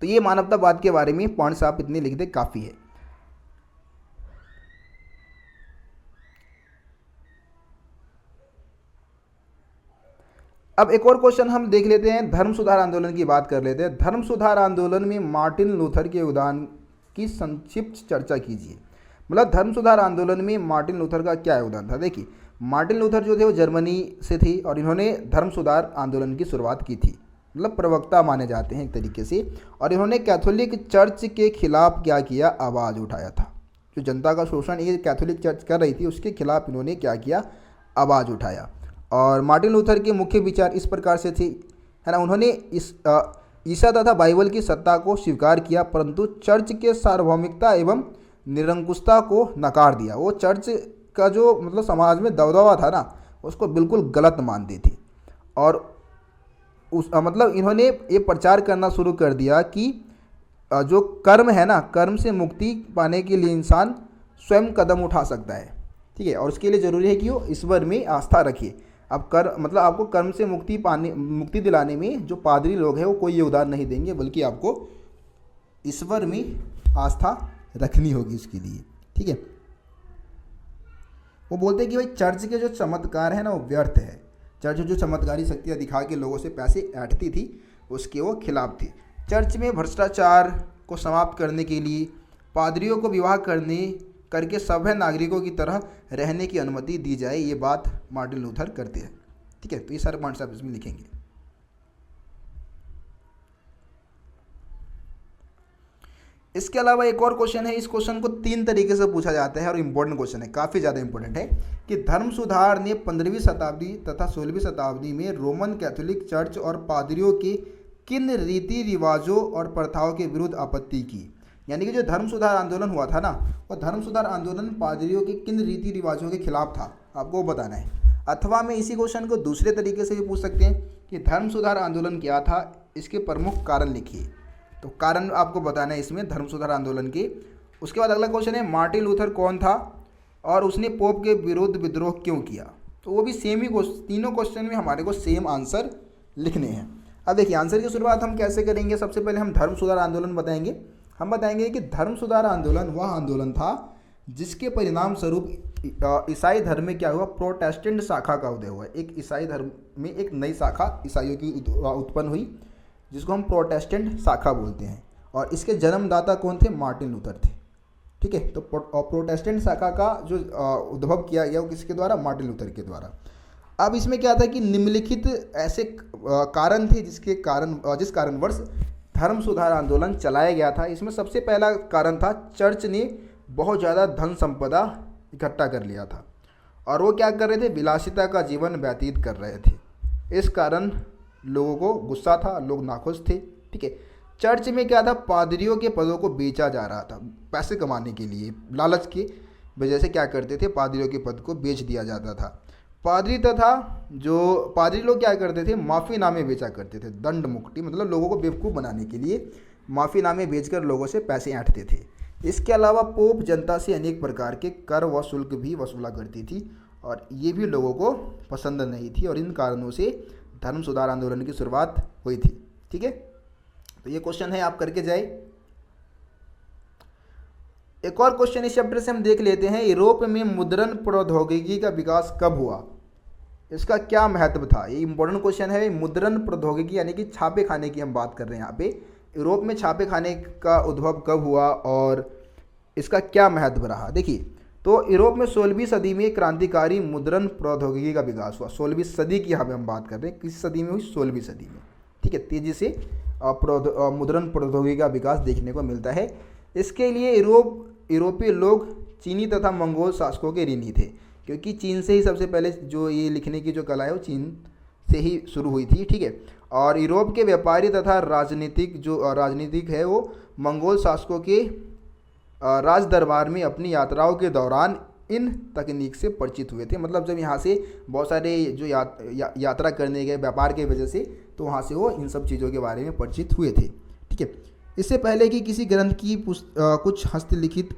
तो ये मानवतावाद के बारे में पॉइंट्स आप इतने लिख दे, काफ़ी है। अब एक और क्वेश्चन हम देख लेते हैं, धर्म सुधार आंदोलन की बात कर लेते हैं। धर्म सुधार आंदोलन में मार्टिन लूथर के योगदान की संक्षिप्त चर्चा कीजिए। मतलब धर्म सुधार आंदोलन में मार्टिन लूथर का क्या योगदान था। देखिए, मार्टिन लूथर जो थे वो जर्मनी से थे और इन्होंने धर्म सुधार आंदोलन की शुरुआत की थी, मतलब प्रवक्ता माने जाते हैं एक तरीके से। और इन्होंने कैथोलिक चर्च के खिलाफ क्या किया, आवाज़ उठाया था। जो जनता का शोषण ये कैथोलिक चर्च कर रही थी उसके खिलाफ इन्होंने क्या किया, आवाज़ उठाया। और मार्टिन लूथर के मुख्य विचार इस प्रकार से थे, है ना। उन्होंने ईसा तथा बाइबल की सत्ता को स्वीकार किया, परंतु चर्च के सार्वभौमिकता एवं निरंकुशता को नकार दिया। वो चर्च का जो मतलब समाज में दबदबा था ना, उसको बिल्कुल गलत मानती थी। और मतलब इन्होंने ये प्रचार करना शुरू कर दिया कि जो कर्म है ना, कर्म से मुक्ति पाने के लिए इंसान स्वयं कदम उठा सकता है, ठीक है। और उसके लिए ज़रूरी है कि वो ईश्वर में आस्था रखे। अब मतलब आपको कर्म से मुक्ति दिलाने में जो पादरी लोग हैं वो कोई योगदान नहीं देंगे, बल्कि आपको ईश्वर में आस्था रखनी होगी उसके लिए, ठीक है। वो बोलते हैं कि भाई चर्च के जो चमत्कार है ना वो व्यर्थ है। चर्च जो चमत्कारी शक्तियाँ दिखा के लोगों से पैसे ऐंठती थी उसके वो खिलाफ थे। चर्च में भ्रष्टाचार को समाप्त करने के लिए पादरियों को विवाह करके सभ्य नागरिकों की तरह रहने की अनुमति दी जाए, ये बात मार्टिन लूथर करते हैं, ठीक है। तो ये सारे पॉइंट्स आप इसमें लिखेंगे। इसके अलावा एक और क्वेश्चन है, इस क्वेश्चन को 3 तरीके से पूछा जाता है और इम्पोर्टेंट क्वेश्चन है, काफ़ी ज़्यादा इंपॉर्टेंट है कि धर्म सुधार ने 15वीं शताब्दी तथा 16वीं शताब्दी में रोमन कैथोलिक चर्च और पादरियों के किन रीति रिवाजों और प्रथाओं के विरुद्ध आपत्ति की। यानी कि जो धर्म सुधार आंदोलन हुआ था ना, वो धर्म सुधार आंदोलन पादरियों के किन रीति रिवाजों के खिलाफ था, आपको वो बताना है। अथवा में इसी क्वेश्चन को दूसरे तरीके से भी पूछ सकते हैं कि धर्म सुधार आंदोलन क्या था, इसके प्रमुख कारण लिखिए। तो कारण आपको बताना है इसमें धर्म सुधार आंदोलन के। उसके बाद अगला क्वेश्चन है मार्टिन लूथर कौन था और उसने पोप के विरुद्ध विद्रोह क्यों किया। तो वो भी सेम ही तीनों क्वेश्चन में हमारे को सेम आंसर लिखने हैं। अब देखिए आंसर की शुरुआत हम कैसे करेंगे। सबसे पहले हम धर्म सुधार आंदोलन बताएंगे। हम बताएंगे कि धर्म सुधार आंदोलन वह आंदोलन था जिसके परिणाम स्वरूप ईसाई धर्म में क्या हुआ, प्रोटेस्टेंट शाखा का उदय हुआ। एक ईसाई धर्म में एक नई शाखा ईसाइयों की उत्पन्न हुई जिसको हम प्रोटेस्टेंट शाखा बोलते हैं। और इसके जन्मदाता कौन थे, मार्टिन लूथर थे, ठीक है। तो प्रोटेस्टेंट शाखा का जो उद्भव किया गया वो किसके द्वारा, मार्टिन लूथर के द्वारा। अब इसमें क्या था कि निम्नलिखित ऐसे कारण थे जिस कारणवश धर्म सुधार आंदोलन चलाया गया था। इसमें सबसे पहला कारण था चर्च ने बहुत ज़्यादा धन संपदा इकट्ठा कर लिया था और वो क्या कर रहे थे, विलासिता का जीवन व्यतीत कर रहे थे। इस कारण लोगों को गुस्सा था, लोग नाखुश थे, ठीक है। चर्च में क्या था, पादरियों के पदों को बेचा जा रहा था पैसे कमाने के लिए। लालच की वजह से क्या करते थे, पादरियों के पद को बेच दिया जाता था। पादरी लोग क्या करते थे, माफ़ीनामे बेचा करते थे। दंड मुक्ति मतलब लोगों को बेवकूफ़ बनाने के लिए माफ़ीनामे बेचकर लोगों से पैसे ऐंठते थे। इसके अलावा पोप जनता से अनेक प्रकार के कर व शुल्क भी वसूला करती थी और ये भी लोगों को पसंद नहीं थी और इन कारणों से धर्म सुधार आंदोलन की शुरुआत हुई थी, ठीक है। तो ये क्वेश्चन है, आप करके जाए। एक और क्वेश्चन इस चैप्टर से हम देख लेते हैं, यूरोप में मुद्रण प्रौद्योगिकी का विकास कब हुआ, इसका क्या महत्व था। ये इंपॉर्टेंट क्वेश्चन है। मुद्रण प्रौद्योगिकी यानी कि छापे खाने की हम बात कर रहे हैं यहाँ पे। यूरोप में छापे खाने का उद्भव कब हुआ और इसका क्या महत्व रहा। देखिए तो यूरोप में 16वीं सदी में क्रांतिकारी मुद्रण प्रौद्योगिकी का विकास हुआ। 16वीं सदी की यहाँ पे हम बात कर रहे हैं, किस सदी में हुई, 16वीं सदी में, ठीक है। तेजी से मुद्रण प्रौद्योगिकी का विकास देखने को मिलता है। इसके लिए यूरोपीय लोग चीनी तथा मंगोल शासकों के ऋणी थे, क्योंकि चीन से ही सबसे पहले जो ये लिखने की जो कला है वो चीन से ही शुरू हुई थी, ठीक है। और यूरोप के व्यापारी तथा राजनीतिक है वो मंगोल शासकों के राज दरबार में अपनी यात्राओं के दौरान इन तकनीक से परिचित हुए थे। मतलब जब यहाँ से बहुत सारे जो यात्रा करने गए व्यापार के वजह से, तो वहाँ से वो इन सब चीज़ों के बारे में परिचित हुए थे, ठीक है। इससे पहले कि किसी ग्रंथ की कुछ हस्तलिखित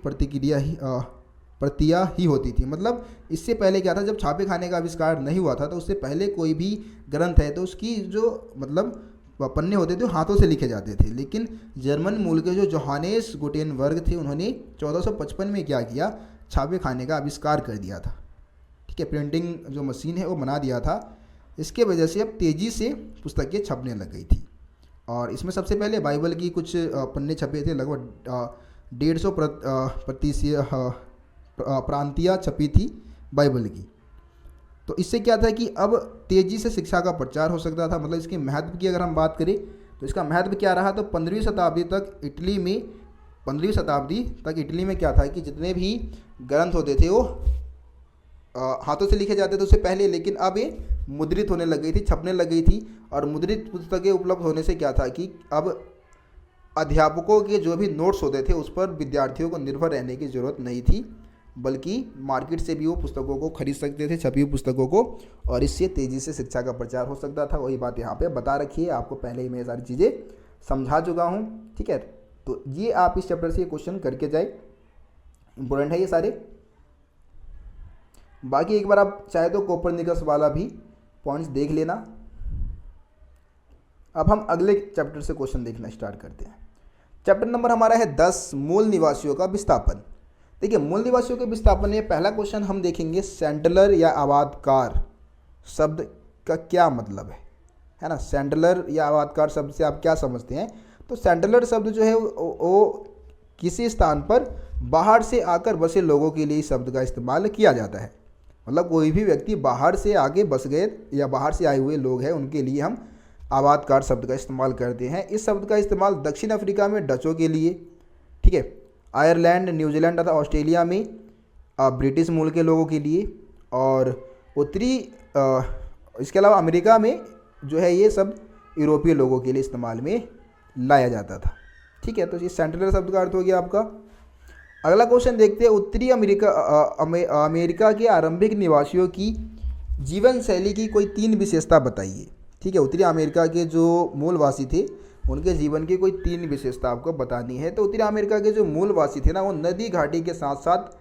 प्रतियाँ ही होती थी। मतलब इससे पहले क्या था, जब छापे खाने का आविष्कार नहीं हुआ था तो उससे पहले कोई भी ग्रंथ है तो उसकी जो मतलब पन्ने होते थे हाथों से लिखे जाते थे। लेकिन जर्मन मूल के जो जोहानेस गुटेनबर्ग थे उन्होंने 1455 में क्या किया, छापे खाने का आविष्कार कर दिया था, ठीक है। प्रिंटिंग जो मशीन है वो बना दिया था। इसके वजह से अब तेज़ी से पुस्तकें छपने लग गई थी और इसमें सबसे पहले बाइबल की कुछ पन्ने छपे थे, लगभग 150 प्रांतियाँ छपी थी बाइबल की। तो इससे क्या था कि अब तेज़ी से शिक्षा का प्रचार हो सकता था। मतलब इसके महत्व की अगर हम बात करें तो इसका महत्व क्या रहा, तो 15वीं शताब्दी तक इटली में क्या था कि जितने भी ग्रंथ होते थे वो हाथों से लिखे जाते थे उससे पहले, लेकिन अब ये मुद्रित होने लग गई थी, छपने लग गई थी। और मुद्रित पुस्तकें उपलब्ध होने से क्या था कि अब अध्यापकों के जो भी नोट्स होते थे उस पर विद्यार्थियों को निर्भर रहने की ज़रूरत नहीं थी, बल्कि मार्केट से भी वो पुस्तकों को खरीद सकते थे, छपी हुई पुस्तकों को, और इससे तेज़ी से शिक्षा का प्रचार हो सकता था। वही बात यहाँ पे बता रखी है, आपको पहले ही मैं ये सारी चीज़ें समझा चुका हूँ, ठीक है। तो ये आप इस चैप्टर से ये क्वेश्चन करके जाए, इंपॉर्टेंट है ये सारे। बाकी एक बार आप चाहे तो कोपरनिकस वाला भी पॉइंट्स देख लेना। अब हम अगले चैप्टर से क्वेश्चन देखना स्टार्ट करते हैं। चैप्टर नंबर हमारा है 10, मूल निवासियों का विस्थापन। देखिए, मूल निवासियों के विस्थापन में पहला क्वेश्चन हम देखेंगे, सेंटलर या आबादकार शब्द का क्या मतलब है ना। सेंटलर या आबादकार शब्द से आप क्या समझते हैं? तो सेंटलर शब्द जो है वो किसी स्थान पर बाहर से आकर बसे लोगों के लिए इस शब्द का इस्तेमाल किया जाता है। मतलब कोई भी व्यक्ति बाहर से आके बस गए या बाहर से आए हुए लोग हैं, उनके लिए हम आबादकार शब्द का इस्तेमाल करते हैं। इस शब्द का इस्तेमाल दक्षिण अफ्रीका में डचों के लिए, ठीक है, आयरलैंड, न्यूजीलैंड तथा ऑस्ट्रेलिया में ब्रिटिश मूल के लोगों के लिए, और उत्तरी इसके अलावा अमेरिका में जो है ये शब्द यूरोपीय लोगों के लिए इस्तेमाल में लाया जाता था। ठीक है, तो ये सेंट्रल शब्द का अर्थ हो गया आपका। अगला क्वेश्चन देखते हैं, उत्तरी अमेरिका के आरंभिक निवासियों की जीवन शैली की कोई 3 विशेषता बताइए। ठीक है, उत्तरी अमेरिका के जो मूलवासी थे उनके जीवन की कोई 3 विशेषता आपको बतानी है। तो उत्तरी अमेरिका के जो मूलवासी थे ना, वो नदी घाटी के साथ साथ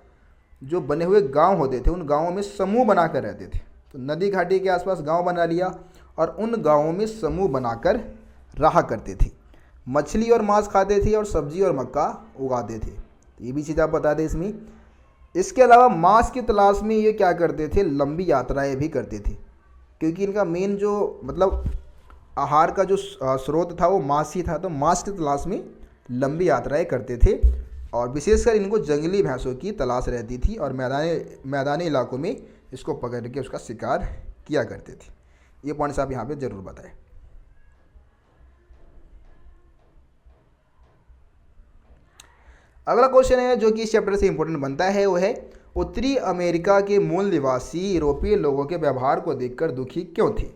जो बने हुए गांव होते थे, उन गांवों में समूह बनाकर रहते थे। तो नदी घाटी के आसपास गांव बना लिया और उन गांवों में समूह बनाकर रहा करते थे। मछली और मांस खाते थे और सब्जी और मक्का उगाते थे। तो ये भी चीज़ आप बता दें इसमें। इसके अलावा मांस की तलाश में ये क्या करते थे, लंबी यात्राएं भी करते थे, क्योंकि इनका मेन जो मतलब आहार का जो स्रोत था वो मांस ही था। तो मांस की तलाश में लंबी यात्राएं करते थे और विशेषकर इनको जंगली भैंसों की तलाश रहती थी और मैदानी इलाकों में इसको पकड़ के उसका शिकार किया करते थे। ये पॉइंट्स आप यहाँ पे ज़रूर बताएं। अगला क्वेश्चन है जो कि इस चैप्टर से इंपॉर्टेंट बनता है, वो है उत्तरी अमेरिका के मूल निवासी यूरोपीय लोगों के व्यवहार को देखकर दुखी क्यों थे।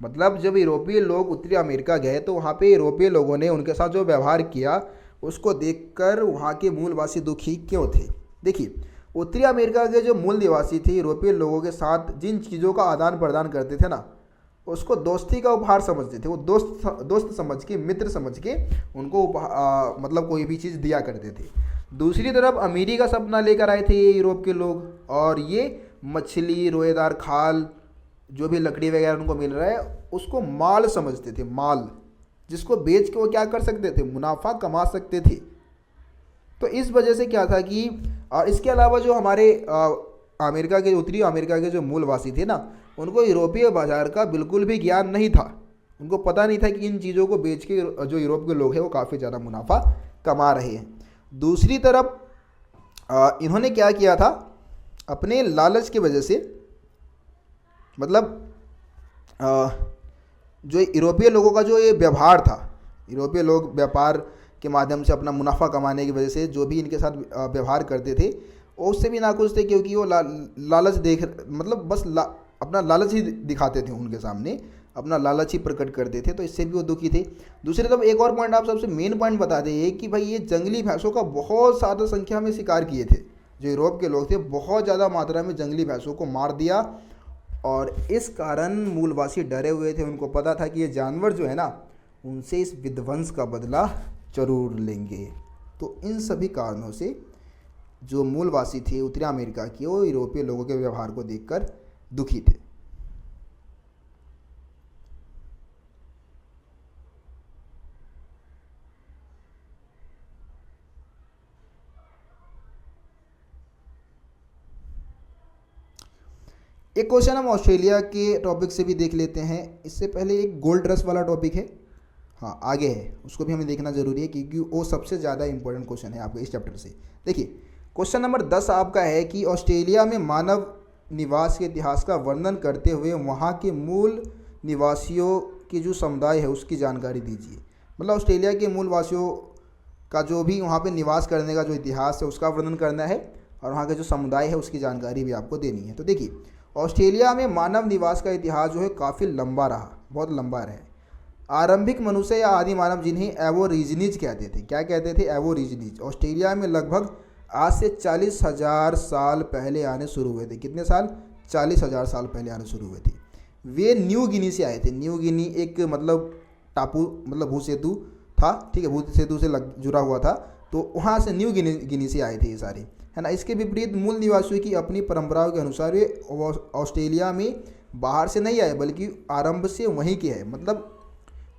मतलब जब यूरोपीय लोग उत्तरी अमेरिका गए तो वहाँ पे यूरोपीय लोगों ने उनके साथ जो व्यवहार किया उसको देखकर वहाँ के मूलवासी दुखी क्यों थे। देखिए, उत्तरी अमेरिका के जो मूल निवासी थे यूरोपीय लोगों के साथ जिन चीज़ों का आदान प्रदान करते थे ना, उसको दोस्ती का उपहार समझते थे। वो दोस्त समझ के, मित्र समझ के उनको मतलब कोई भी चीज़ दिया करते थे। दूसरी तरफ अमीरी का सपना लेकर आए थे ये यूरोप के लोग, और ये मछली, रोएदार खाल, जो भी लकड़ी वगैरह उनको मिल रहा है उसको माल समझते थे, माल जिसको बेच के वो क्या कर सकते थे, मुनाफा कमा सकते थे। तो इस वजह से क्या था कि इसके अलावा जो हमारे अमेरिका के, उत्तरी अमेरिका के जो मूलवासी थे ना, उनको यूरोपीय बाज़ार का बिल्कुल भी ज्ञान नहीं था। उनको पता नहीं था कि इन चीज़ों को बेच के जो यूरोप के लोग हैं वो काफ़ी ज़्यादा मुनाफा कमा रहे हैं। दूसरी तरफ इन्होंने क्या किया था, अपने लालच की वजह से, मतलब जो यूरोपीय लोगों का जो ये व्यवहार था, यूरोपीय लोग व्यापार के माध्यम से अपना मुनाफा कमाने की वजह से जो भी इनके साथ व्यवहार करते थे वो उससे भी नाखुश थे, क्योंकि वो लालच देख, मतलब बस अपना लालच ही दिखाते थे उनके सामने, अपना लालच ही प्रकट करते थे। तो इससे भी वो दुखी थे। दूसरी तरफ एक और पॉइंट आप सबसे मेन पॉइंट बता दें कि भाई ये जंगली भैंसों का बहुत ज़्यादा संख्या में शिकार किए थे। जो यूरोप के लोग थे बहुत ज़्यादा मात्रा में जंगली भैंसों को मार दिया, और इस कारण मूलवासी डरे हुए थे। उनको पता था कि ये जानवर जो है ना, उनसे इस विध्वंस का बदला जरूर लेंगे। तो इन सभी कारणों से जो मूलवासी थे उत्तरी अमेरिका के, वो यूरोपीय लोगों के व्यवहार को देखकर दुखी थे। एक क्वेश्चन हम ऑस्ट्रेलिया के टॉपिक से भी देख लेते हैं। इससे पहले एक गोल्ड रश वाला टॉपिक है, हाँ आगे है, उसको भी हमें देखना जरूरी है क्योंकि वो सबसे ज़्यादा इंपॉर्टेंट क्वेश्चन है आपके इस चैप्टर से। देखिए, क्वेश्चन नंबर 10 आपका है कि ऑस्ट्रेलिया में मानव निवास के इतिहास का वर्णन करते हुए वहाँ के मूल निवासियों की जो समुदाय है उसकी जानकारी दीजिए। मतलब ऑस्ट्रेलिया के मूलवासियों का जो भी वहाँ पे निवास करने का जो इतिहास है उसका वर्णन करना है, और वहाँ के जो समुदाय है उसकी जानकारी भी आपको देनी है। तो देखिए, ऑस्ट्रेलिया में मानव निवास का इतिहास जो है काफ़ी लंबा रहा, बहुत लंबा रहा। आरंभिक मनुष्य या आदि मानव जिन्हें एबोरिजिनीज कहते थे, क्या कहते थे, एबोरिजिनीज, ऑस्ट्रेलिया में लगभग आज से 40,000 साल पहले आने शुरू हुए थे। कितने साल, 40,000 साल पहले आने शुरू हुए थे। वे न्यू गिनी से आए थे। न्यू गिनी एक मतलब टापू, मतलब भूसेतु, था, ठीक है, भूत सेतु से जुड़ा हुआ था, तो वहाँ से न्यू गिनी से आए थे ये सारे, है ना। इसके विपरीत मूल निवासियों की अपनी परंपराओं के अनुसार ये ऑस्ट्रेलिया में बाहर से नहीं आए बल्कि आरंभ से वहीं के हैं। मतलब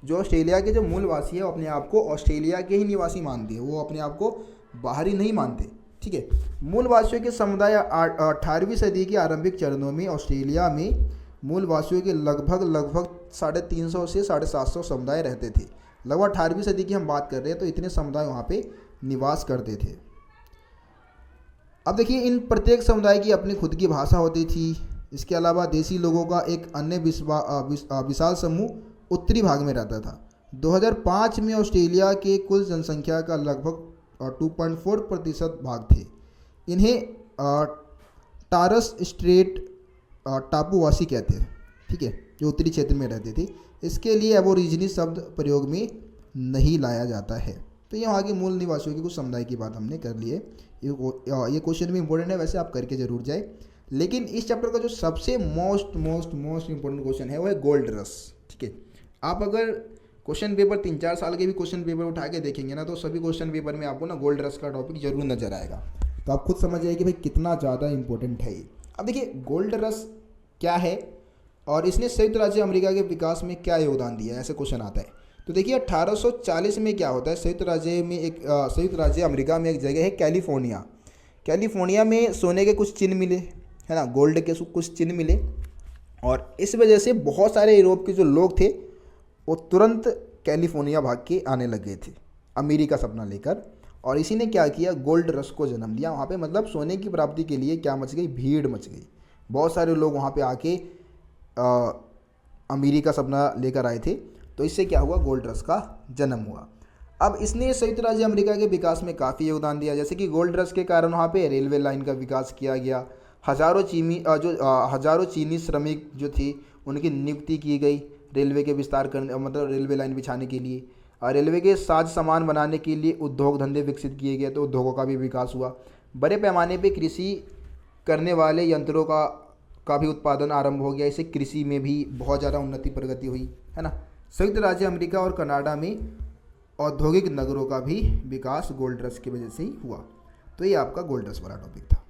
जो ऑस्ट्रेलिया के जो मूलवासी है वो अपने आप को ऑस्ट्रेलिया के ही निवासी मानते हैं, वो अपने आप को बाहरी नहीं मानते, ठीक है। मूलवासियों के समुदाय 18वीं सदी के आरंभिक चरणों में ऑस्ट्रेलिया में मूलवासियों के लगभग 350 से 750 समुदाय रहते थे। लगभग 18वीं सदी की हम बात कर रहे हैं, तो इतने समुदाय वहाँ पे निवास करते थे। अब देखिए, इन प्रत्येक समुदाय की अपनी खुद की भाषा होती थी। इसके अलावा देसी लोगों का एक अन्य विशाल समूह उत्तरी भाग में रहता था। 2005 में ऑस्ट्रेलिया के कुल जनसंख्या का लगभग 2.4% भाग थे। इन्हें टारस स्ट्रेट टापुवासी कहते हैं, ठीक है, जो उत्तरी क्षेत्र में रहते थे। इसके लिए एबोरिजिनी शब्द प्रयोग में नहीं लाया जाता है। तो यहाँ के मूल निवासियों के कुछ समुदाय की बात हमने कर ली है। ये क्वेश्चन भी इंपॉर्टेंट है, वैसे आप करके जरूर जाए। लेकिन इस चैप्टर का जो सबसे मोस्ट इंपॉर्टेंट क्वेश्चन है वो है गोल्ड रश, ठीक है। आप अगर क्वेश्चन पेपर 3-4 साल के भी क्वेश्चन पेपर उठा के देखेंगे ना, तो सभी क्वेश्चन पेपर में आपको ना गोल्ड रश का टॉपिक जरूर नजर आएगा। तो आप खुद समझ जाइए कि भाई कितना ज़्यादा इंपॉर्टेंट है ये। अब देखिए, गोल्ड रश क्या है और इसने संयुक्त राज्य अमेरिका के विकास में क्या योगदान दिया है, ऐसे क्वेश्चन आता है। तो देखिए, 1840 में क्या होता है, संयुक्त राज्य अमेरिका में एक जगह है कैलिफोर्निया में सोने के कुछ चिन्ह मिले, है ना, गोल्ड के कुछ चिन्ह मिले। और इस वजह से बहुत सारे यूरोप के जो लोग थे वो तुरंत कैलिफोर्निया भाग के आने लगे थे अमेरिका सपना लेकर। और इसी ने क्या किया, गोल्ड रश को जन्म दिया वहाँ पे। मतलब सोने की प्राप्ति के लिए क्या मच गई, भीड़ मच गई। बहुत सारे लोग वहाँ पे आके अमेरिका सपना लेकर आए थे। तो इससे क्या हुआ, गोल्ड रश का जन्म हुआ। अब इसने संयुक्त राज्य अमेरिका के विकास में काफ़ी योगदान दिया। जैसे कि गोल्ड रश के कारण वहाँ पे रेलवे लाइन का विकास किया गया। हजारों चीनी श्रमिक जो थे उनकी नियुक्ति की गई रेलवे के विस्तार करने, मतलब रेलवे लाइन बिछाने के लिए। रेलवे के साज सामान बनाने के लिए उद्योग धंधे विकसित किए गए, तो उद्योगों का भी विकास हुआ। बड़े पैमाने पे कृषि करने वाले यंत्रों का भी उत्पादन आरंभ हो गया। इससे कृषि में भी बहुत ज़्यादा उन्नति प्रगति हुई, है ना। संयुक्त राज्य अमेरिका और कनाडा में औद्योगिक नगरों का भी विकास गोल्ड रश की वजह से ही हुआ। तो ये आपका गोल्ड रश वाला टॉपिक था।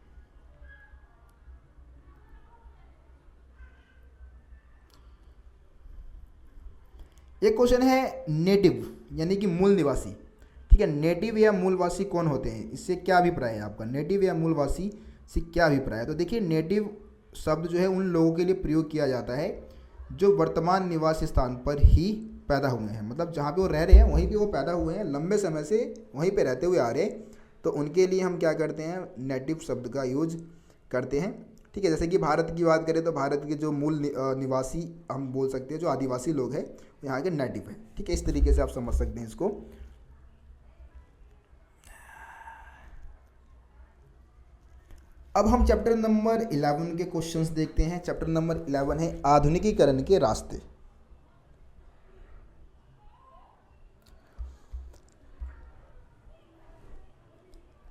एक क्वेश्चन है नेटिव यानी कि मूल निवासी, ठीक है। नेटिव या मूलवासी कौन होते हैं, इससे क्या अभिप्राय है आपका, नेटिव या मूलवासी से क्या अभिप्राय है। तो देखिए, नेटिव शब्द जो है उन लोगों के लिए प्रयोग किया जाता है जो वर्तमान निवास स्थान पर ही पैदा हुए हैं। मतलब जहाँ पे वो रह रहे हैं वहीं पे वो पैदा हुए हैं, लंबे समय से वहीं पे रहते हुए आ रहे हैं। तो उनके लिए हम क्या करते हैं, नेटिव शब्द का यूज करते हैं, ठीक है। जैसे कि भारत की बात करें तो भारत के जो मूल निवासी हम बोल सकते हैं, जो आदिवासी लोग हैं यहाँ के नेटिव है, ठीक है। इस तरीके से आप समझ सकते हैं इसको। अब हम चैप्टर नंबर 11 के क्वेश्चंस देखते हैं। चैप्टर नंबर 11 है आधुनिकीकरण के रास्ते।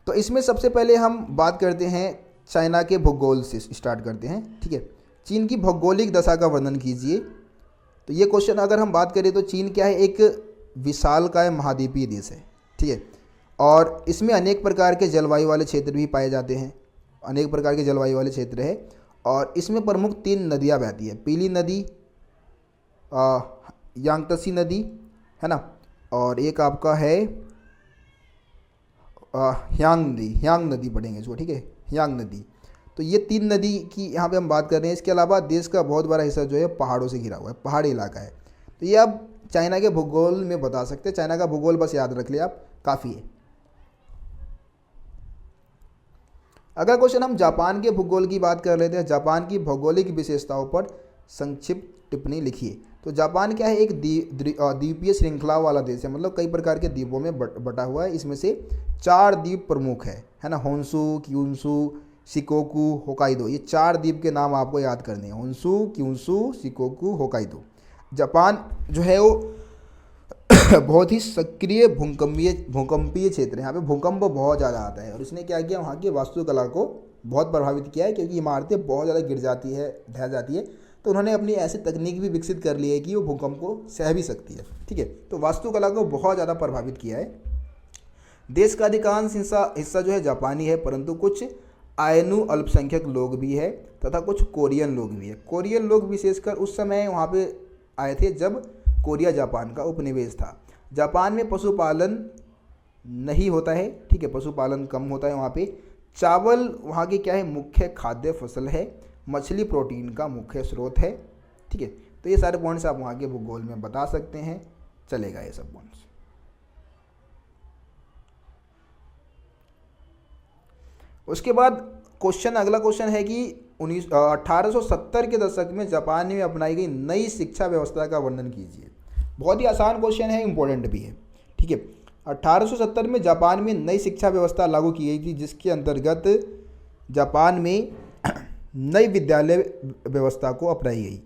तो इसमें सबसे पहले हम बात करते हैं चाइना के भूगोल से स्टार्ट करते हैं, ठीक है। चीन की भौगोलिक दशा का वर्णन कीजिए। तो ये क्वेश्चन अगर हम बात करें तो चीन क्या है, एक विशालकाय महाद्वीपीय देश है, ठीक है। और इसमें अनेक प्रकार के जलवायु वाले क्षेत्र भी पाए जाते हैं, अनेक प्रकार के जलवायु वाले क्षेत्र है। और इसमें प्रमुख 3 नदियाँ बहती हैं, पीली नदी, यांगत्से नदी, है ना, और एक आपका है ह्यांग नदी पढ़ेंगे इसको, ठीक है, ह्यांग नदी। तो ये 3 नदी की यहाँ पे हम बात कर रहे हैं। इसके अलावा देश का बहुत बड़ा हिस्सा जो है पहाड़ों से घिरा हुआ है, पहाड़ी इलाका है। तो ये आप चाइना के भूगोल में बता सकते हैं। चाइना का भूगोल बस याद रख लिया आप, काफ़ी है। अगला क्वेश्चन हम जापान के भूगोल की बात कर लेते हैं। जापान की भौगोलिक विशेषताओं पर संक्षिप्त टिप्पणी लिखिए। तो जापान क्या है, एक द्वीपीय श्रृंखला वाला देश है। मतलब कई प्रकार के द्वीपों में बटा हुआ है। इसमें से 4 द्वीप प्रमुख है ना, होन्शु, क्यूशु, शिकोकू, होकाइदो। ये 4 द्वीप के नाम आपको याद करने हैं, होन्शु, क्यूशु, शिकोकू, होकाइदो। जापान जो है वो बहुत ही सक्रिय भूकंपीय क्षेत्र है। यहाँ पे भूकंप बहुत ज़्यादा आता है और इसने क्या किया, वहाँ की वास्तुकला को बहुत प्रभावित किया है, क्योंकि इमारतें बहुत ज़्यादा गिर जाती है, ढह जाती है। तो उन्होंने अपनी ऐसी तकनीक भी विकसित कर ली है कि वो भूकंप को सह भी सकती है। ठीक है, तो वास्तुकला को बहुत ज़्यादा प्रभावित किया है। देश का अधिकांश हिस्सा जो है जापानी है, परंतु कुछ आयनु अल्पसंख्यक लोग भी है तथा कुछ कोरियन लोग भी है। कोरियन लोग विशेषकर उस समय वहाँ पे आए थे जब कोरिया जापान का उपनिवेश था। जापान में पशुपालन नहीं होता है। ठीक है, पशुपालन कम होता है वहाँ पे। चावल वहाँ की क्या है, मुख्य खाद्य फसल है। मछली प्रोटीन का मुख्य स्रोत है। ठीक है, तो ये सारे पॉइंट्स आप वहाँ के भूगोल में बता सकते हैं, चलेगा ये सब पॉइंट्स। उसके बाद अगला क्वेश्चन है कि 1870 के दशक में जापान में अपनाई गई नई शिक्षा व्यवस्था का वर्णन कीजिए। बहुत ही आसान क्वेश्चन है, इंपॉर्टेंट भी है। ठीक है, 1870 में जापान में नई शिक्षा व्यवस्था लागू की गई थी, जिसके अंतर्गत जापान में नई विद्यालय व्यवस्था को अपनाई गई।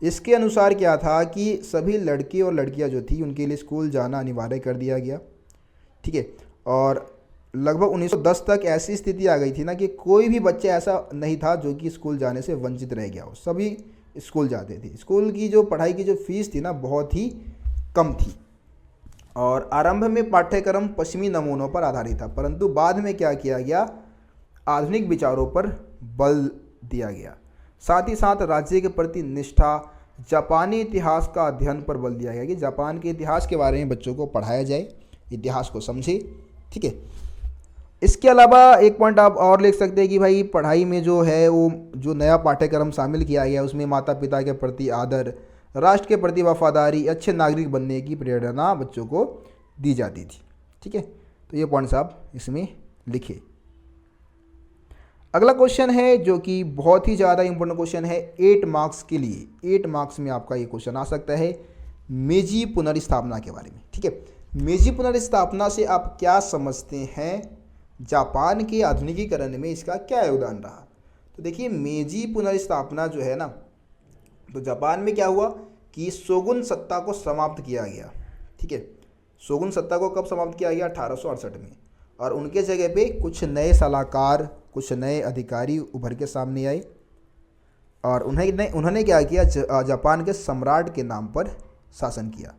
इसके अनुसार क्या था कि सभी लड़के और लड़कियां जो थी उनके लिए स्कूल जाना अनिवार्य कर दिया गया। ठीक है, और लगभग 1910 तक ऐसी स्थिति आ गई थी ना कि कोई भी बच्चा ऐसा नहीं था जो कि स्कूल जाने से वंचित रह गया हो, सभी स्कूल जाते थे। स्कूल की जो पढ़ाई की जो फीस थी ना बहुत ही कम थी, और आरंभ में पाठ्यक्रम पश्चिमी नमूनों पर आधारित था, परंतु बाद में क्या किया गया, आधुनिक विचारों पर बल दिया गया। साथ ही साथ राज्य के प्रति निष्ठा, जापानी इतिहास का अध्ययन पर बल दिया गया कि जापान के इतिहास के बारे में बच्चों को पढ़ाया जाए, इतिहास को समझे। ठीक है, इसके अलावा एक पॉइंट आप और लिख सकते हैं कि भाई पढ़ाई में जो है वो जो नया पाठ्यक्रम शामिल किया गया उसमें माता पिता के प्रति आदर, राष्ट्र के प्रति वफादारी, अच्छे नागरिक बनने की प्रेरणा बच्चों को दी जाती थी। ठीक है, तो ये पॉइंट्स आप इसमें लिखिए। अगला क्वेश्चन है जो कि बहुत ही ज़्यादा इंपॉर्टेंट क्वेश्चन है 8 मार्क्स के लिए। 8 मार्क्स में आपका ये क्वेश्चन आ सकता है मेजी पुनर्स्थापना के बारे में। ठीक है, मेजी पुनर्स्थापना से आप क्या समझते हैं, जापान के आधुनिकीकरण में इसका क्या योगदान रहा। तो देखिए मेजी पुनर्स्थापना जो है ना, तो जापान में क्या हुआ कि शोगुन सत्ता को समाप्त किया गया। ठीक है, शोगुन सत्ता को कब समाप्त किया गया, 1868 में, और उनके जगह पे कुछ नए सलाहकार, कुछ नए अधिकारी उभर के सामने आए, और उन्होंने क्या किया, जापान के सम्राट के नाम पर शासन किया।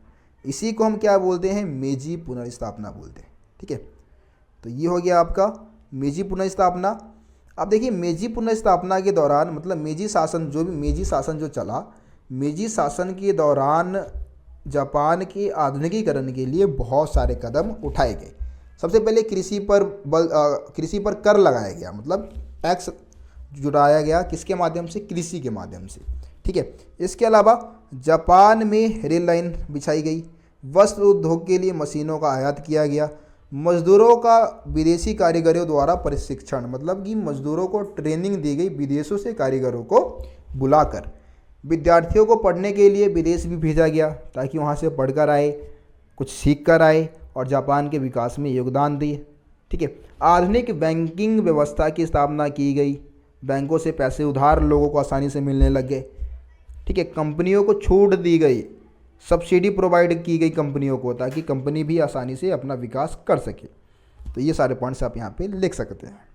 इसी को हम क्या बोलते हैं, मेजी पुनर्स्थापना बोलते हैं। ठीक है, तो ये हो गया आपका मेजी पुनर्स्थापना। अब देखिए मेजी पुनर्स्थापना के दौरान मतलब मेजी शासन जो चला, मेजी शासन के दौरान जापान के आधुनिकीकरण के लिए बहुत सारे कदम उठाए गए। सबसे पहले कृषि पर कर लगाया गया, मतलब टैक्स जुटाया गया, किसके माध्यम से, कृषि के माध्यम से। ठीक है, इसके अलावा जापान में रेल लाइन बिछाई गई, वस्त्र उद्योग के लिए मशीनों का आयात किया गया, मजदूरों का विदेशी कारीगरों द्वारा प्रशिक्षण, मतलब कि मजदूरों को ट्रेनिंग दी गई विदेशों से कारीगरों को बुलाकर। विद्यार्थियों को पढ़ने के लिए विदेश भी भेजा गया ताकि वहाँ से पढ़कर आए, कुछ सीख कर आए और जापान के विकास में योगदान दिए। ठीक है, आधुनिक बैंकिंग व्यवस्था की स्थापना की गई, बैंकों से पैसे उधार लोगों को आसानी से मिलने लग गए। ठीक है, कंपनियों को छूट दी गई, सब्सिडी प्रोवाइड की गई कंपनियों को, ताकि कंपनी भी आसानी से अपना विकास कर सके। तो ये सारे पॉइंट्स आप यहाँ पे लिख सकते हैं।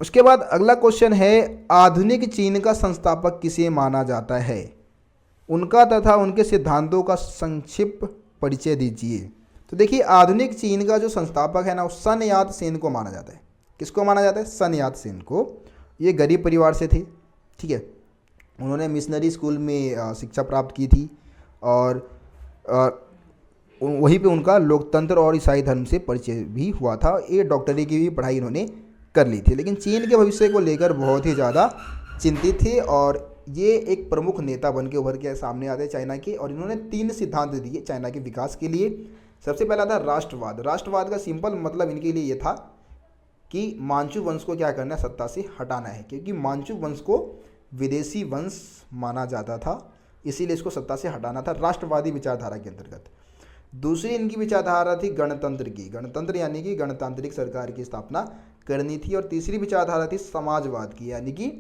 उसके बाद अगला क्वेश्चन है आधुनिक चीन का संस्थापक किसे माना जाता है, उनका तथा उनके सिद्धांतों का संक्षिप्त परिचय दीजिए। तो देखिए आधुनिक चीन का जो संस्थापक है ना, वो सन यात सेन को माना जाता है। किसको माना जाता है, सन यात सेन को। ये गरीब परिवार से थे। ठीक है, उन्होंने मिशनरी स्कूल में शिक्षा प्राप्त की थी, और वहीं पे उनका लोकतंत्र और ईसाई धर्म से परिचय भी हुआ था। ये डॉक्टरी की भी पढ़ाई इन्होंने कर ली थी, लेकिन चीन के भविष्य को लेकर बहुत ही ज़्यादा चिंतित थे, और ये एक प्रमुख नेता बन के उभर के सामने आते चाइना के। और इन्होंने 3 सिद्धांत दिए चाइना के विकास के लिए। सबसे पहला था राष्ट्रवाद। राष्ट्रवाद का सिंपल मतलब इनके लिए ये था कि मांचू वंश को क्या करना है, सत्ता से हटाना है, क्योंकि मांचू वंश को विदेशी वंश माना जाता था, इसीलिए इसको सत्ता से हटाना था, राष्ट्रवादी विचारधारा के अंतर्गत। दूसरी इनकी विचारधारा थी गणतंत्र की, गणतंत्र यानी कि गणतांत्रिक सरकार की स्थापना करनी थी। और तीसरी विचारधारा थी समाजवाद की, यानी कि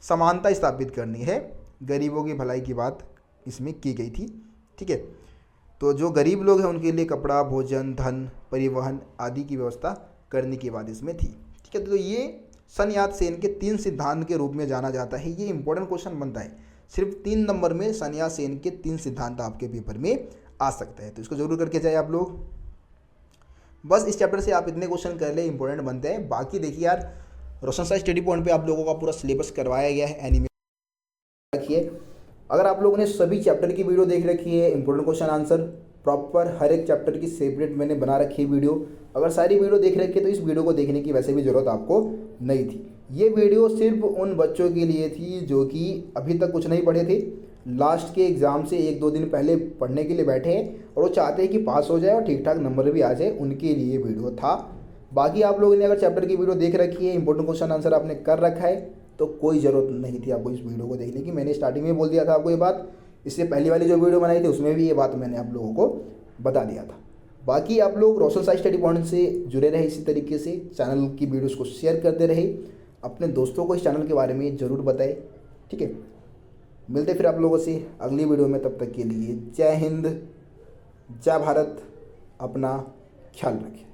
समानता स्थापित करनी है गरीबों की भलाई की बात इसमें की गई थी। ठीक है, तो जो गरीब लोग हैं उनके लिए कपड़ा, भोजन, धन, परिवहन आदि की व्यवस्था करने की बात इसमें थी। ठीक है, तो ये सन यात सेन के 3 सिद्धांत के रूप में जाना जाता है। ये इंपॉर्टेंट क्वेश्चन बनता है, सिर्फ 3 नंबर में सन यात सेन के 3 सिद्धांत आपके पेपर में आ सकता है, तो इसको जरूर करके जाए आप लोग। बस इस चैप्टर से आप इतने क्वेश्चन कर ले, इंपॉर्टेंट बनते हैं। बाकी देखिए यार, रोशन साई स्टडी पॉइंट पे आप लोगों का पूरा सिलेबस करवाया गया है, एनिमे रखिए। अगर आप लोगों ने सभी चैप्टर की वीडियो देख रखी है, इंपॉर्टेंट क्वेश्चन आंसर प्रॉपर हर एक चैप्टर की सेपरेट मैंने बना रखी है वीडियो, अगर सारी वीडियो देख रखी है तो इस वीडियो को देखने की वैसे भी ज़रूरत आपको नहीं थी। ये वीडियो सिर्फ उन बच्चों के लिए थी जो कि अभी तक कुछ नहीं पढ़े थे, लास्ट के एग्ज़ाम से 1-2 दिन पहले पढ़ने के लिए बैठे हैं और वो चाहते हैं कि पास हो जाए और ठीक ठाक नंबर भी आ जाए, उनके लिए वीडियो था। बाकी आप लोगों ने अगर चैप्टर की वीडियो देख रखी है, इंपॉर्टेंट क्वेश्चन आंसर आपने कर रखा है, तो कोई ज़रूरत नहीं थी आपको इस वीडियो को देखने की। मैंने स्टार्टिंग में बोल दिया था आपको ये बात, इससे पहली वाली जो वीडियो बनाई थी उसमें भी ये बात मैंने आप लोगों को बता दिया था। बाकी आप लोग रोशन साई स्टडी पॉइंट से जुड़े रहे इसी तरीके से, चैनल की वीडियोस को शेयर करते रहे, अपने दोस्तों को इस चैनल के बारे में ज़रूर बताएं। ठीक है, मिलते फिर आप लोगों से अगली वीडियो में, तब तक के लिए जय हिंद, जय भारत, अपना ख्याल रखें।